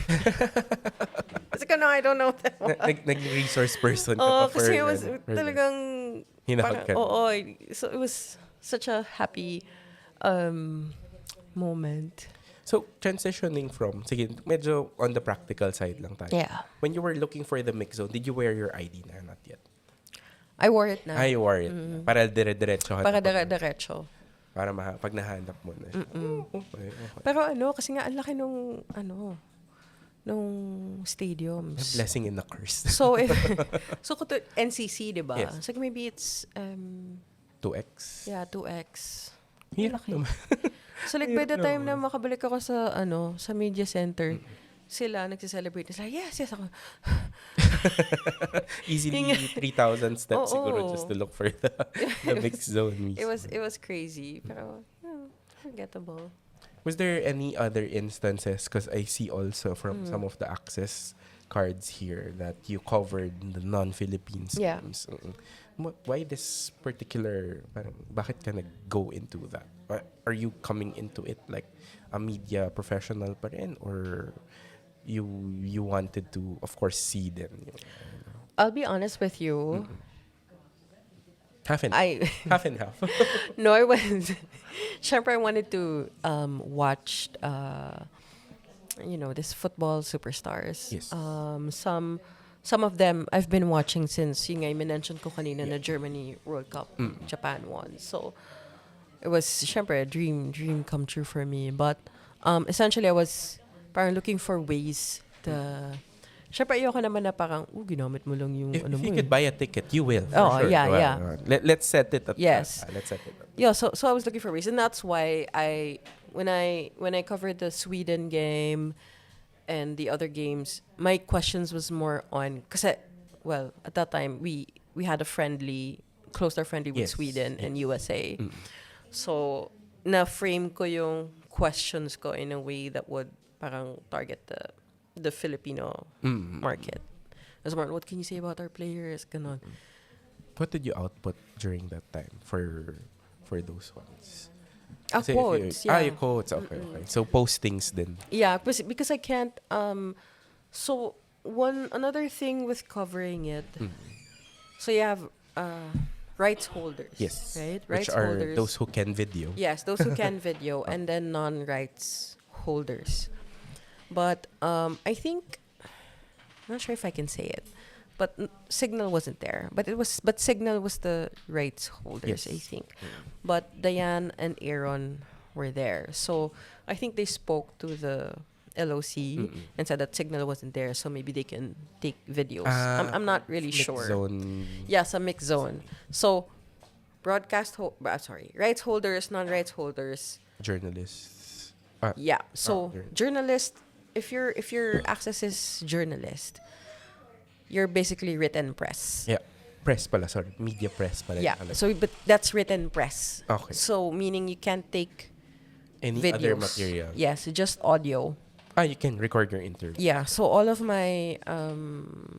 Kasi no, I don't know them. Nag-resource person ka pa for... Kasi it was talagang, hinahag ka. Oo, so it was such a happy moment. So, transitioning from, sige, medyo on the practical side lang tayo. Yeah. When you were looking for the mix zone, did you wear your ID na? Not yet. I wore it na. I wore it. Para dire-diretso. Para diretso. Para pag nahanap mo na siya. Okay. Pero kasi nga, ang laki nung stadiums. A blessing in the curse. So, so kung NCC, diba? Yes. So, maybe it's, 2X. yeah, 2X. Hirap naman. So, like, by the time na makabalik ako sa, sa media center, sila nagsiselebrate. Sila, yes, ako. Easily 3,000 steps siguro just to look for the mix zone. It was crazy. Pero, forgettable. Was there any other instances? Because I see also from some of the access cards here that you covered the non-Philippines games. Why this particular, bakit ka nag-go into that? Are you coming into it like a media professional pa rin? Or you wanted to, of course, see them? I'll be honest with you. Half and half. No, I wasn't. Syempre, I wanted to watch, this football superstars. Yes. Some of them I've been watching since yung nga mentioned ko kanina na Germany World Cup, Japan won. So it was syempre a dream come true for me. But essentially I was parang looking for ways to. Syempre ayoko naman na parang ginamit mo lang yung If mo. you could buy a ticket, you will. For Oh, sure. yeah, Well, yeah. Let's set it up. Yes. Let's set it up. Yeah, so I was looking for ways, and that's why when I covered the Sweden game and the other games, my questions was more on because at that time we had a closer friendly with Sweden and USA, so na frame ko yung questions ko in a way that would parang target the Filipino market. As more, what can you say about our players? Ganon. What did you output during that time for those ones? Quotes. Your quotes. Okay. So postings then. Yeah, because I can't. So another thing with covering it. So you have rights holders. Yes. Right. Which Rights are holders. those who can video. Yes, those who can video, and then non-rights holders. But I think, I'm not sure if I can say it, but Signal wasn't there. But Signal was the rights holders, I think. But Diane and Aaron were there. So I think they spoke to the LOC and said that Signal wasn't there, so maybe they can take videos. I'm not really sure. Zone. Yes, a mixed zone. So rights holders, non-rights holders. Journalists. Yeah. So journalist, if your access is journalist, you're basically written press. Yeah. Press pala, sorry. Media press pala. Yeah. So but that's written press. Okay. So meaning you can't take any videos. other material. Yes, just audio. You can record your interview. Yeah. So all of my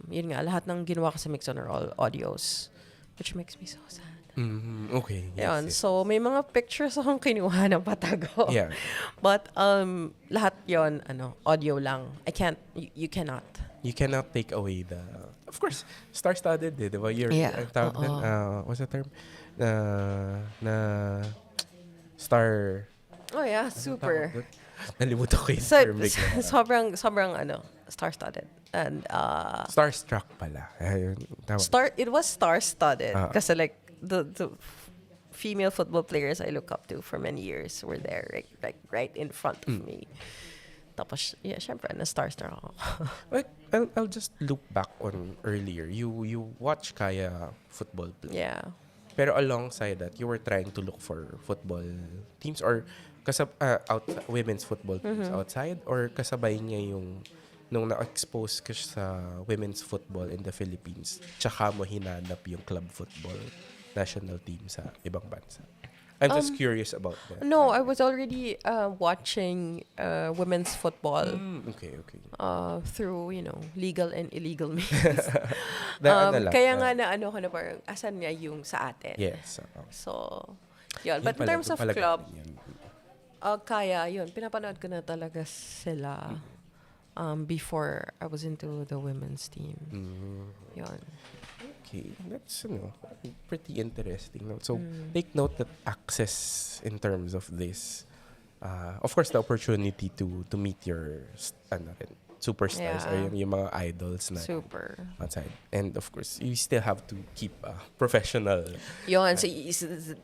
yun nga, lahat ng ginawa ko sa Mixon are all audios, which makes me so sad. Okay. Yun. Yes. So may mga pictures akong kinuha ng patago. Yeah. But lahat yon audio lang. You cannot. You cannot take away the, of course, star-studded, di ba? What's the term? Na star. Oh yeah, super. Nalimutan ko yung So, term bigla. sobrang star-studded. And Starstruck pala. Ayun, tama. it was star-studded kasi like the female football players I look up to for many years were there, right in front of me. Tapos, yeah, syempre, na-starstruck ako. Like, I'll just look back on earlier. You watch Kaya football play. Yeah. Pero alongside that, you were trying to look for football teams or women's football teams outside, or kasabay niya yung nung na-expose ka sa women's football in the Philippines, tsaka mo hinanap yung club football national team sa ibang bansa. I'm just curious about that. No, I was already watching women's football Okay. through, legal and illegal means. Kaya nga na ano ko na parang, asan nga yung sa atin? Yes. So, yun. But in terms of club, Kaya, yun, pinapanood ko na talaga sila before I was into the women's team. Yun. Okay, that's pretty interesting. No? So take note that access in terms of this, of course, the opportunity to meet your superstars or yung mga idols na Super. outside, and of course you still have to keep professional. Yun, so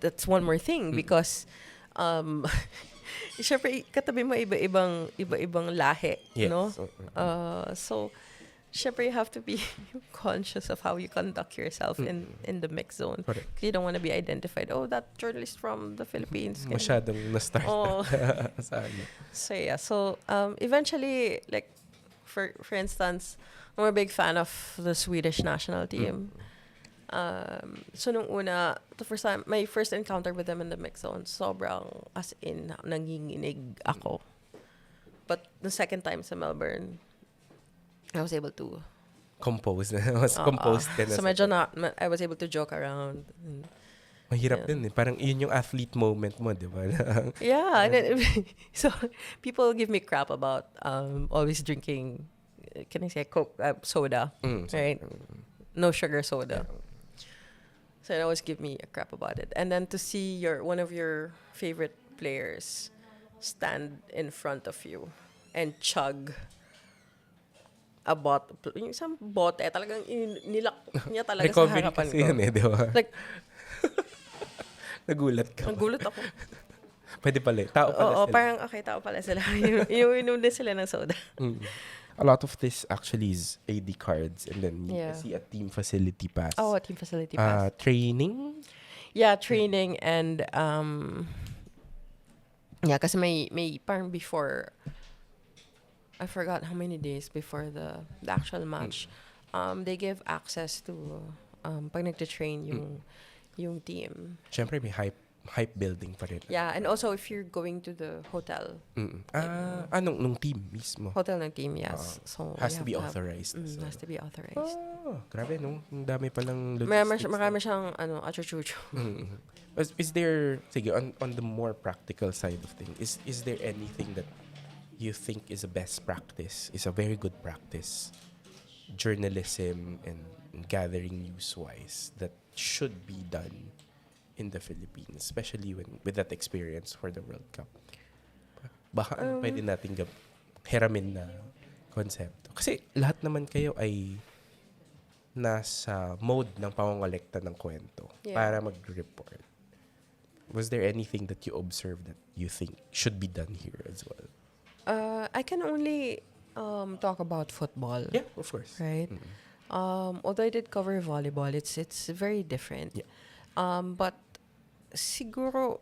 that's one more thing because syempre katabi mo iba-ibang lahi, Yes. no? So syempre you have to be conscious of how you conduct yourself in the mix zone. Correct. You don't want to be identified. Oh, that journalist from the Philippines. Masyadong na-start Oh. sa ano. So yeah, so eventually, like for instance, I'm a big fan of the Swedish national team. So nung una, my first encounter with them in the mix zone, sobrang as in nanginginig ako. But the second time sa Melbourne, I was able to Composed ka na. so medyo I was able to joke around. Mahirap din eh. Parang yun yung athlete moment mo, di ba? Yeah, and so people give me crap about always drinking, can I say Coke, soda, right? No sugar soda. So they always give me a crap about it. And then to see one of your favorite players stand in front of you and chug a bottle, yung isang bote, talagang nilak niya talaga Recovery sa harapan kasi ko. yun eh, di ba? Like, nagulat ka. nagulat ako. Pwede pala. Tao pala Oo, sila. parang okay, tao pala sila. Inom din sila ng soda. A lot of this actually is AD cards, and then you Yeah. see a team facility pass. Oh, team facility pass. Training? Yeah, training and yeah, kasi may parang before, I forgot how many days before the actual match, they give access to pag nagte-train yung team. Siyempre, may hype building pa rin. Yeah, and also if you're going to the hotel. Nung team mismo. Hotel ng team, yes. So Has to you be have authorized. So. Has to be authorized. Grabe, no? Ang dami palang Marami logistics. siyang achuchuchu. Is there, sige, on the more practical side of things, is there anything that you think is a best practice, is a very good practice, journalism and gathering news-wise, that should be done in the Philippines, especially with that experience for the World Cup? Baka pwede nating hiramin na konsepto. Kasi lahat naman kayo ay nasa mode ng pangongolekta ng kwento para mag-report. Was there anything that you observed that you think should be done here as well? I can only talk about football. Yeah, of course. Right? Although I did cover volleyball, it's very different. Yeah. But siguro,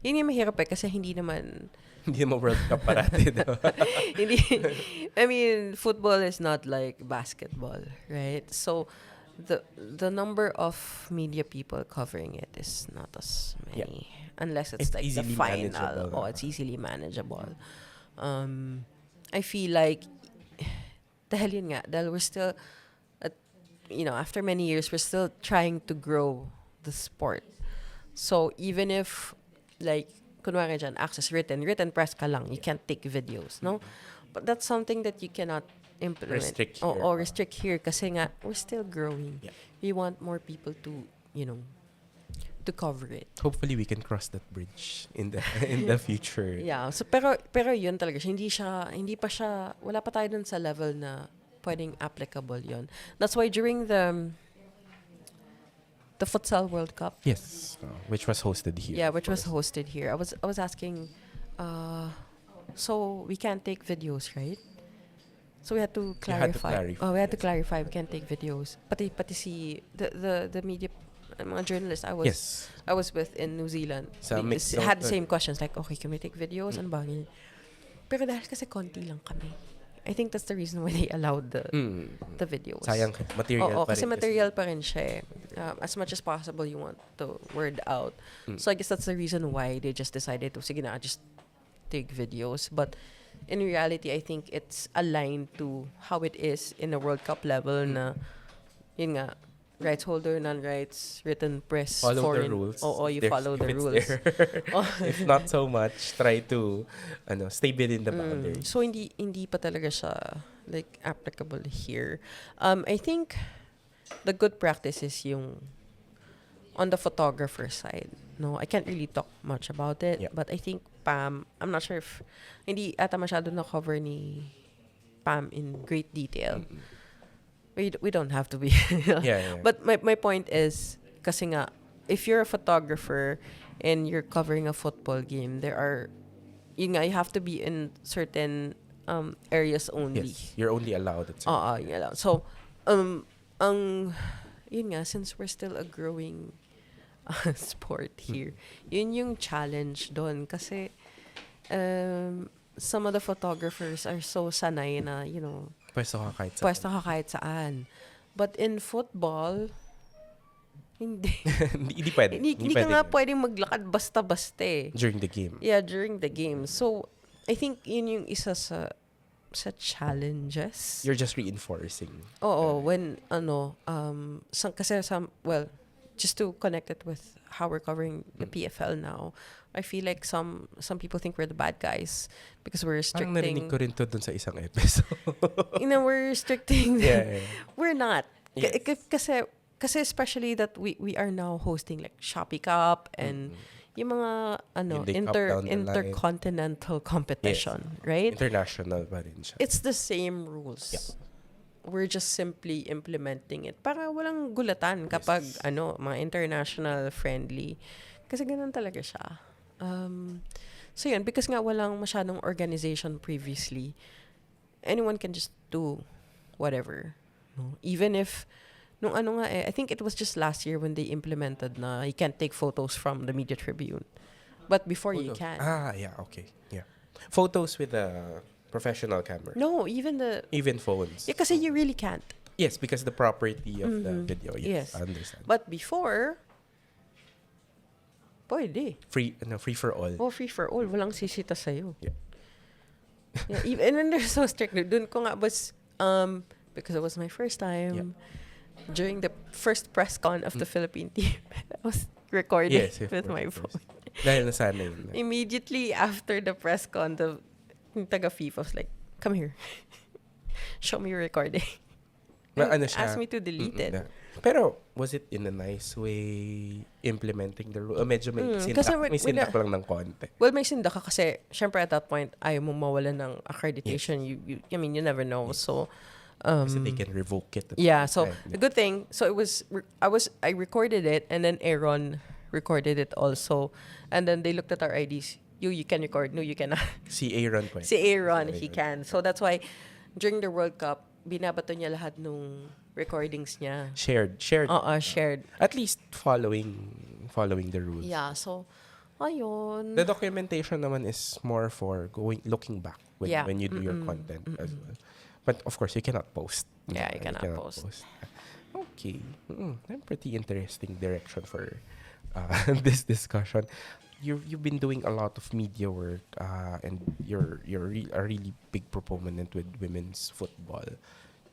yun yung mahirap kasi hindi naman Hindi mo World Cup parati, diba? I mean, football is not like basketball, right? So the number of media people covering it is not as many, unless it's like the easily final. manageable. Oh, it's easily manageable. I feel like dahil yun nga, dahil we're still after many years we're still trying to grow the sport. So even if like kunwari dyan, access written press ka lang, you can't take videos, no? But that's something that you cannot implement Restrict here. or restrict here kasi nga we're still growing. Yeah. We want more people to to cover it. Hopefully we can cross that bridge in the future. Yeah, so pero yun talaga siya, wala pa tayo dun sa level na pwedeng applicable yun. That's why during the Futsal World Cup, Yes, which was hosted here. yeah, of which was course. hosted here, I was asking so we can't take videos, right? So we had to You had to clarify. clarify, Oh, we had to yes. clarify. We can't take videos. Pati si the media, mga journalists Yes. I was with in New Zealand. Sa We mixed had the zone. same questions like, okay, can we take videos? Ano ba? Ganyan. Pero dahil kasi konti lang kami, I think that's the reason why they allowed the videos. Sayang material Oo, pa kasi rin material pa rin siya eh. As much as possible, you want the word out. So I guess that's the reason why they just decided to, sige na, just take videos. But in reality, I think it's aligned to how it is in the World Cup level na, yun nga, rights holder, non-rights, written press, Follow foreign. the rules. Oo, you If follow if the it's rules. there. If not so much, try to stay within the boundaries. So hindi pa talaga siya like applicable here. I think the good practice is yung on the photographer side. No, I can't really talk much about it, Yeah. but I think Pam, I'm not sure if hindi ata masyado na cover ni Pam in great detail. We don't have to be. Yeah. But my point is, kasi nga, if you're a photographer and you're covering a football game, there are, yun nga, you have to be in certain areas only. Yes, you're only allowed at certain Yun lang. So, yun nga, since we're still a growing sport here, yun yung challenge doon. Kasi, some of the photographers are so sanay na, you know, pwesto ka kahit saan. pwesto ka kahit saan. But in football, hindi. Hindi pwede. Hindi ka nga pwedeng maglakad basta-basta eh. During the game. Yeah, during the game. So, I think yun yung isa sa challenges. You're just reinforcing. Oo, when, well, just to connect it with how we're covering the PFL now, I feel like some people think we're the bad guys because we're Parang narinig restricting. ko rin to dun sa isang episode. We're restricting. Yeah. We're not. Yes. Kasi especially that we are now hosting like Shopee Cup and yung mga Hindi cup down the line. intercontinental competition, right? International pa rin siya. It's the same rules. Yeah. We're just simply implementing it para walang gulatan kapag mga international friendly. Kasi ganun talaga siya. So yun, because nga walang masyadong organization previously, anyone can just do whatever. No? Even if, I think it was just last year when they implemented na you can't take photos from the media tribune. But before you can. Yeah, okay. Yeah. Photos with a professional camera. No, even phones. Yeah, kasi you really can't. Yes, because the property of the video. Yes, Yes. I understand. But before, pwede. Free for all. Oh, free for all. Walang sisita sa'yo. Yeah. Yeah, even when they're so strict. Dun ko nga was, because it was my first time, during the first press con of the Philippine team, I was recording with my phone. Dahil nasanay na. Immediately after the press con, the taga FIFA was like, come here. Show me your recording. Asked me to delete it. Pero, was it in a nice way implementing the rule? O medyo may sindak lang ng konti? Well, may sindak ka kasi, syempre at that point, ayaw mong mawalan ng accreditation. Yes. You never know. Yes. So, kasi they can revoke it. So the good thing, so it was, I recorded it, and then Aaron recorded it also. And then they looked at our IDs. You can record. No, you cannot. Si Aaron po. Si Aaron, he can. So that's why, during the World Cup, binabato niya lahat nung recordings niya. Shared. Shared. At least following the rules. Yeah, so, ayun. The documentation naman is more for looking back when you do your content as well. But of course, you cannot post. Yeah, you cannot post. Okay. Pretty interesting direction for this discussion. You've been doing a lot of media work, and you're a really big proponent with women's football.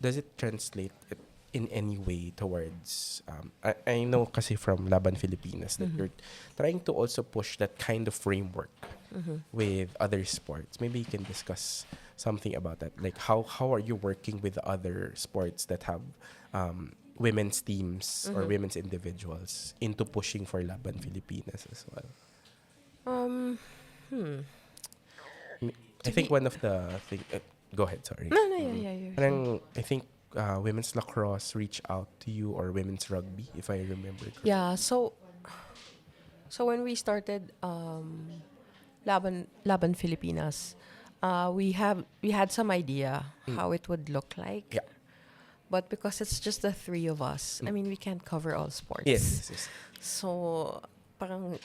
Does it translate in any way towards? I know kasi from Laban Filipinas that you're trying to also push that kind of framework with other sports. Maybe you can discuss something about that. Like how are you working with other sports that have women's teams or women's individuals into pushing for Laban Filipinas as well? I think one of the thing. Go ahead. Sorry. No, yeah. Parang, I think women's lacrosse reached out to you, or women's rugby, if I remember correctly. Yeah. So when we started Laban Filipinas, We had some idea how it would look like. Yeah. But because it's just the three of us, I mean, we can't cover all sports. Yes. So, parang,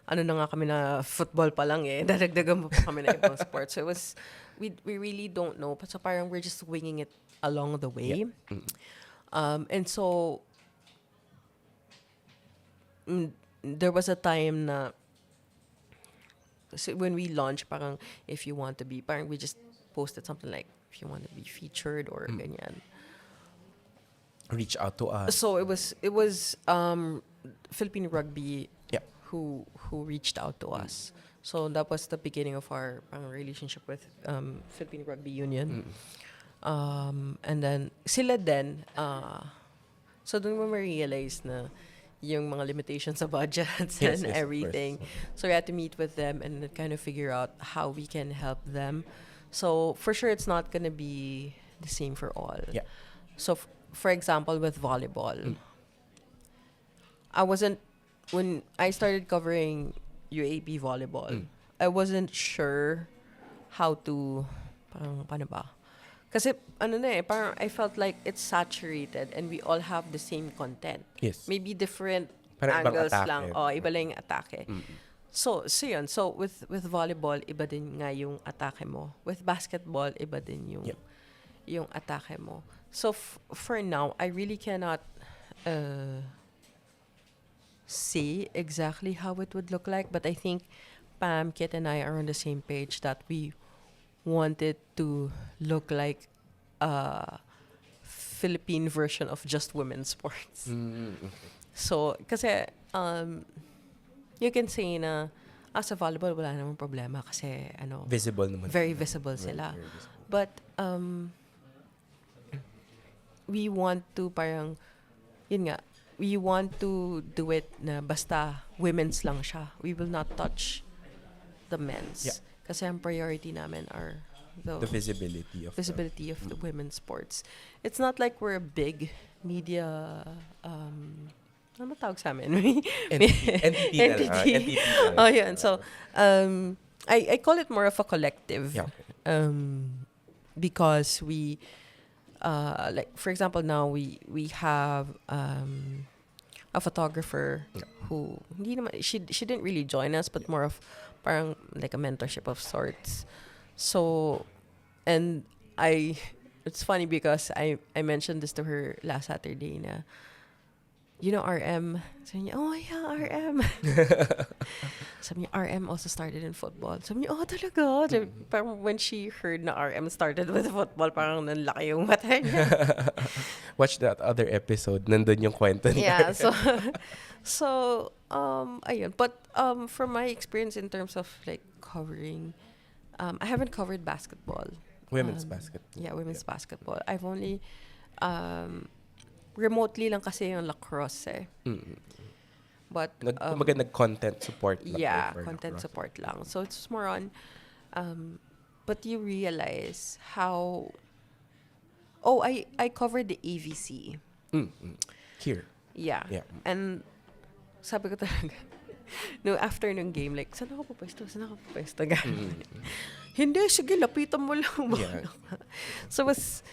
ano na nga kami na football pa lang eh. Dadagdagan mo pa kami na ibang sports. So it was, we really don't know. So parang we're just winging it along the way. And so, there was a time na, so when we launched, parang if you want to be, parang we just posted something like, if you want to be featured or ganyan. Reach out to us. So it was Philippine Rugby who reached out to us. So that was the beginning of our relationship with Philippine Rugby Union. And then sila din, so doon mo ma-realize na yung mga limitations sa budgets and everything. So we had to meet with them and kind of figure out how we can help them. So for sure, it's not gonna be the same for all. Yeah. So for example, with volleyball, when I started covering UAP volleyball, I wasn't sure how to, paano ba? Kasi parang I felt like it's saturated and we all have the same content. Yes. Maybe different Parang angles ibang lang. atake. Oh, iba lang yung atake. So yun. So with volleyball, iba din nga yung atake mo. With basketball, iba din yung atake mo. So for now, I really cannot say exactly how it would look like, but I think Pam, Kit, and I are on the same page that we want it to look like a Philippine version of just women's sports. So, kasi you can say na sa volleyball wala namang problema kasi Visible naman. very visible sila. Very visible. But we want to parang yun nga, we want to do it na basta women's lang siya. We will not touch the men's. Yeah. Kasi ang priority namin are The visibility of the women's sports. It's not like we're a big media ano tawag sa amin? entity. Entity. Oh, yun. So, I call it more of a collective. Yeah. Because we, like, for example, now we have a photographer who, hindi naman, she didn't really join us, but more of parang like a mentorship of sorts. So, and it's funny because I mentioned this to her last Saturday na, RM. Sabi niya, oh yeah, RM. Sabi niya, RM also started in football. Sabi niya, oh talaga? Sabi, parang when she heard na RM started with football, parang nanlaki yung mata niya. Watch that other episode. Nandun yung kwento niya. Yeah, so ayun. But from my experience in terms of like covering, I haven't covered basketball. Women's basketball. Yeah, women's basketball. I've only remotely lang kasi yung lacrosse eh. But nag-content support lang. yeah, for content lacrosse. support lang. So it's more on but you realize how I covered the AVC. Here. Yeah. Yeah. And sabi ko talaga no after nung game, like, saan ako pupwesto? Hindi, sige, lapitan mo lang. Yeah. So was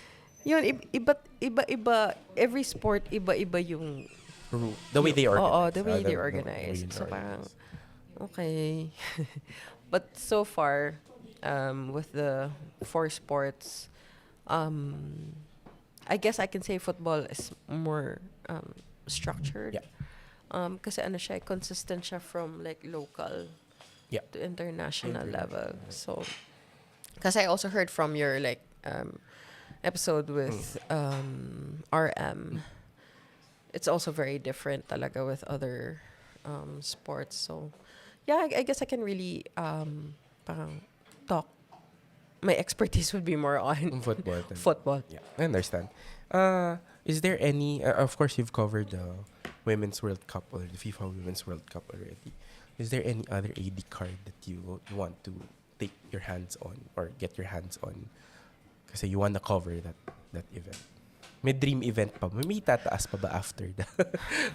yun, iba, every sport, iba yung The way they organize. Oo, the way they organize. So parang, okay. But so far, with the 4 sports, I guess I can say football is more structured. Yeah. Kasi siya, consistent siya from like local to international level. So, kasi I also heard from your like episode with RM. It's also very different talaga with other sports. So, yeah, I guess I can really parang talk. My expertise would be more on Football. football. Yeah, I understand. Is there any? Of course, you've covered the Women's World Cup or the FIFA Women's World Cup already. Is there any other AD card that you want to take your hands on or get your hands on? Kasi you want to cover that event. May dream event pa. May tataas pa ba after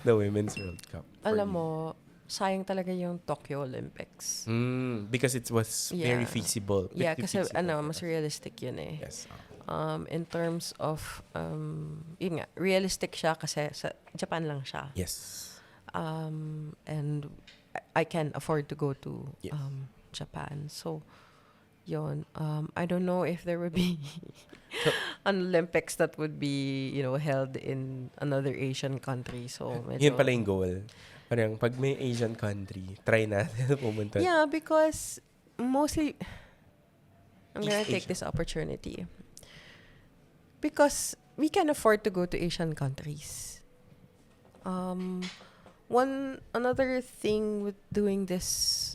the Women's World Cup? Alam mo, sayang talaga yung Tokyo Olympics. Because it was very Yeah. feasible. Yeah, pretty kasi feasible for mas us. realistic yun eh. Yes. In terms of, yun nga, realistic siya kasi sa Japan lang siya. Yes. And I can afford to go to Yes. Japan. So, yun. I don't know if there would be an Olympics that would be, held in another Asian country. So, Yun medyo, pala yung goal. Parang pag may Asian country, try natin pumunta. yeah, because mostly, I'm East gonna take Asia. this opportunity. Because we can afford to go to Asian countries. Another thing with doing this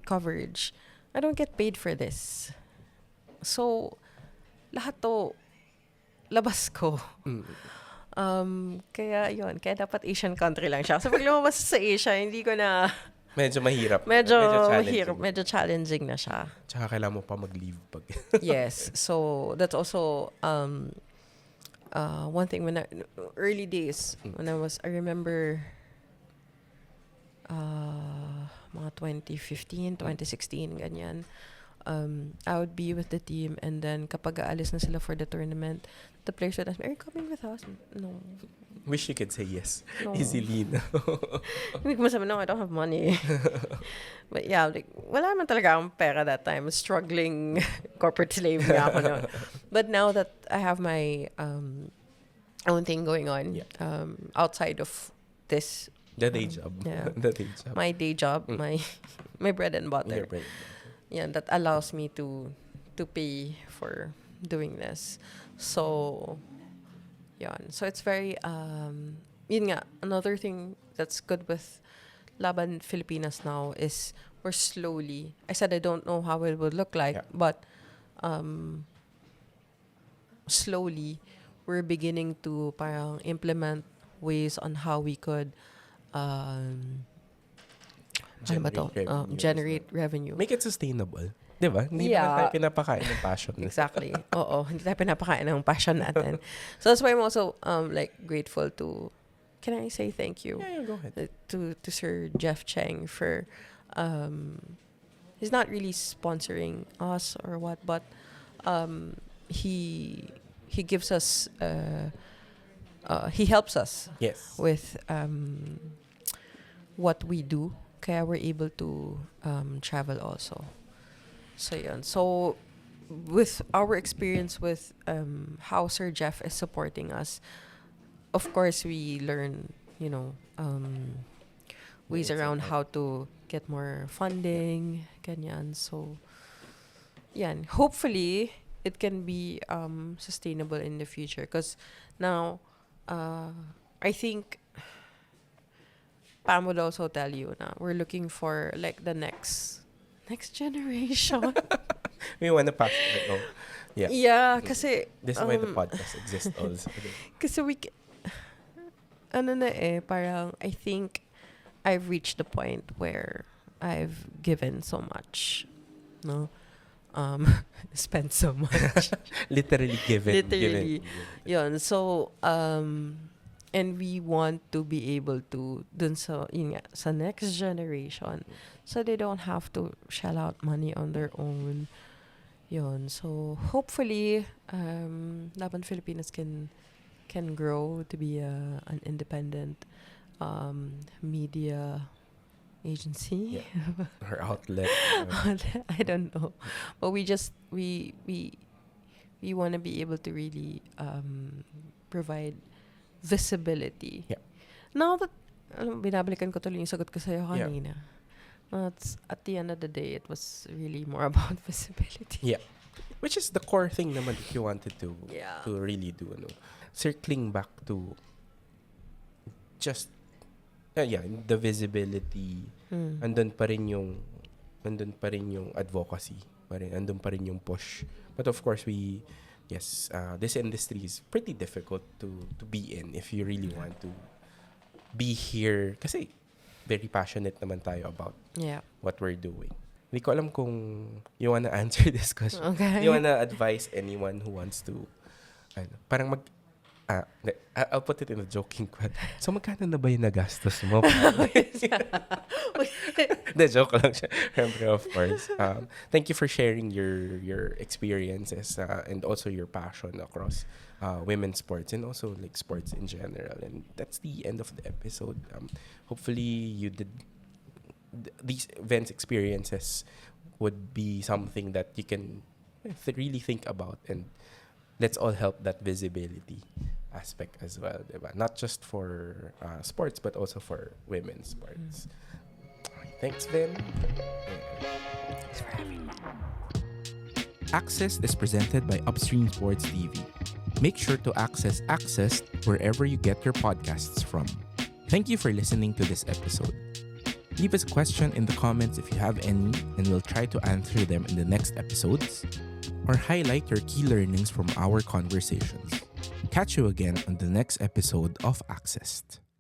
coverage, I don't get paid for this. So, lahat to labas ko. Kaya dapat Asian country lang siya. So, pag lumabas sa Asia, hindi ko na, Medyo mahirap. medyo challenging. mahirap, medyo challenging na siya. Tsaka kailangan mo pa mag-leave pag... Yes. So, that's also, one thing when early days, when I remember, mga 2015, 2016, ganyan. I would be with the team, and then kapag aalis na sila for the tournament, the players would ask me, "Are you coming with us?" No. Wish you could say yes. No. Easily. No? Hindi ko masabi, no, I don't have money. But yeah, like, wala naman talaga akong pera that time. Struggling corporate slave nga ako noon. But now that I have my own thing going on, outside of this, The day job. yeah. The day job. my day job, my bread and butter. Your brain. Yeah, that allows me to pay for doing this. So, yun. So it's very yun nga, another thing that's good with Laban Filipinas now is we're slowly, I said I don't know how it would look like, Yeah. but slowly we're beginning to parang implement ways on how we could generate revenue. Make it sustainable. Di ba? Hindi Yeah. naman tayo pinapakain ng passion. Exactly. Oo, hindi tayo pinapakain ng passion natin. So that's why I'm also grateful to, can I say thank you? Yeah, go ahead. To Sir Jeff Cheng for he's not really sponsoring us or what, but he gives us he helps us Yes. with what we do, kaya we're able to travel also. So yun. So with our experience with how Sir Jeff is supporting us, of course we learn, ways around how to get more funding, ganyan. So yan. Hopefully it can be sustainable in the future, because now I think Pam would also tell you na we're looking for like the next generation. We want to pass it on. Yeah. Yeah, kasi This is why the podcast exists also. kasi parang I think I've reached the point where I've given so much, no? Spent so much. Literally given. Literally. Yun. So, and we want to be able to dun sa, yun nga, sa next generation, so they don't have to shell out money on their own. Yun. So hopefully Laban Filipinas can grow to be an independent media agency. Yeah. Her outlet. I don't know, but we want to be able to really provide visibility. Yeah. Now that binabalikan ko tuloy yung sagot ko sa'yo Yeah. kanina. At the end of the day, it was really more about visibility. Yeah. Which is the core thing naman that you wanted to really do. No? Circling back to just the visibility. Andun pa rin yung advocacy. Andun pa rin yung push. But of course, this industry is pretty difficult to be in if you really want to be here. Kasi very passionate naman tayo about what we're doing. Hindi ko alam kung you wanna answer this question. Okay. You wanna advise anyone who wants to parang I'll put it in a joking way. So, magkano na ba yung nagastos mo? The joke lang siya. Siyempre, of course. Thank you for sharing your experiences and also your passion across women's sports and also like sports in general. And that's the end of the episode. Hopefully, you did these events experiences would be something that you can really think about, and let's all help that visibility aspect as well, diba? Not just for sports but also for women's sports. Thanks, Vin. Thanks for having me. Access is presented by Upstream Sports TV. Make sure to access wherever you get your podcasts from. Thank you for listening to this episode. Leave us a question in the comments if you have any, and we'll try to answer them in the next episodes, or highlight your key learnings from our conversations. Catch you again on the next episode of Accessed.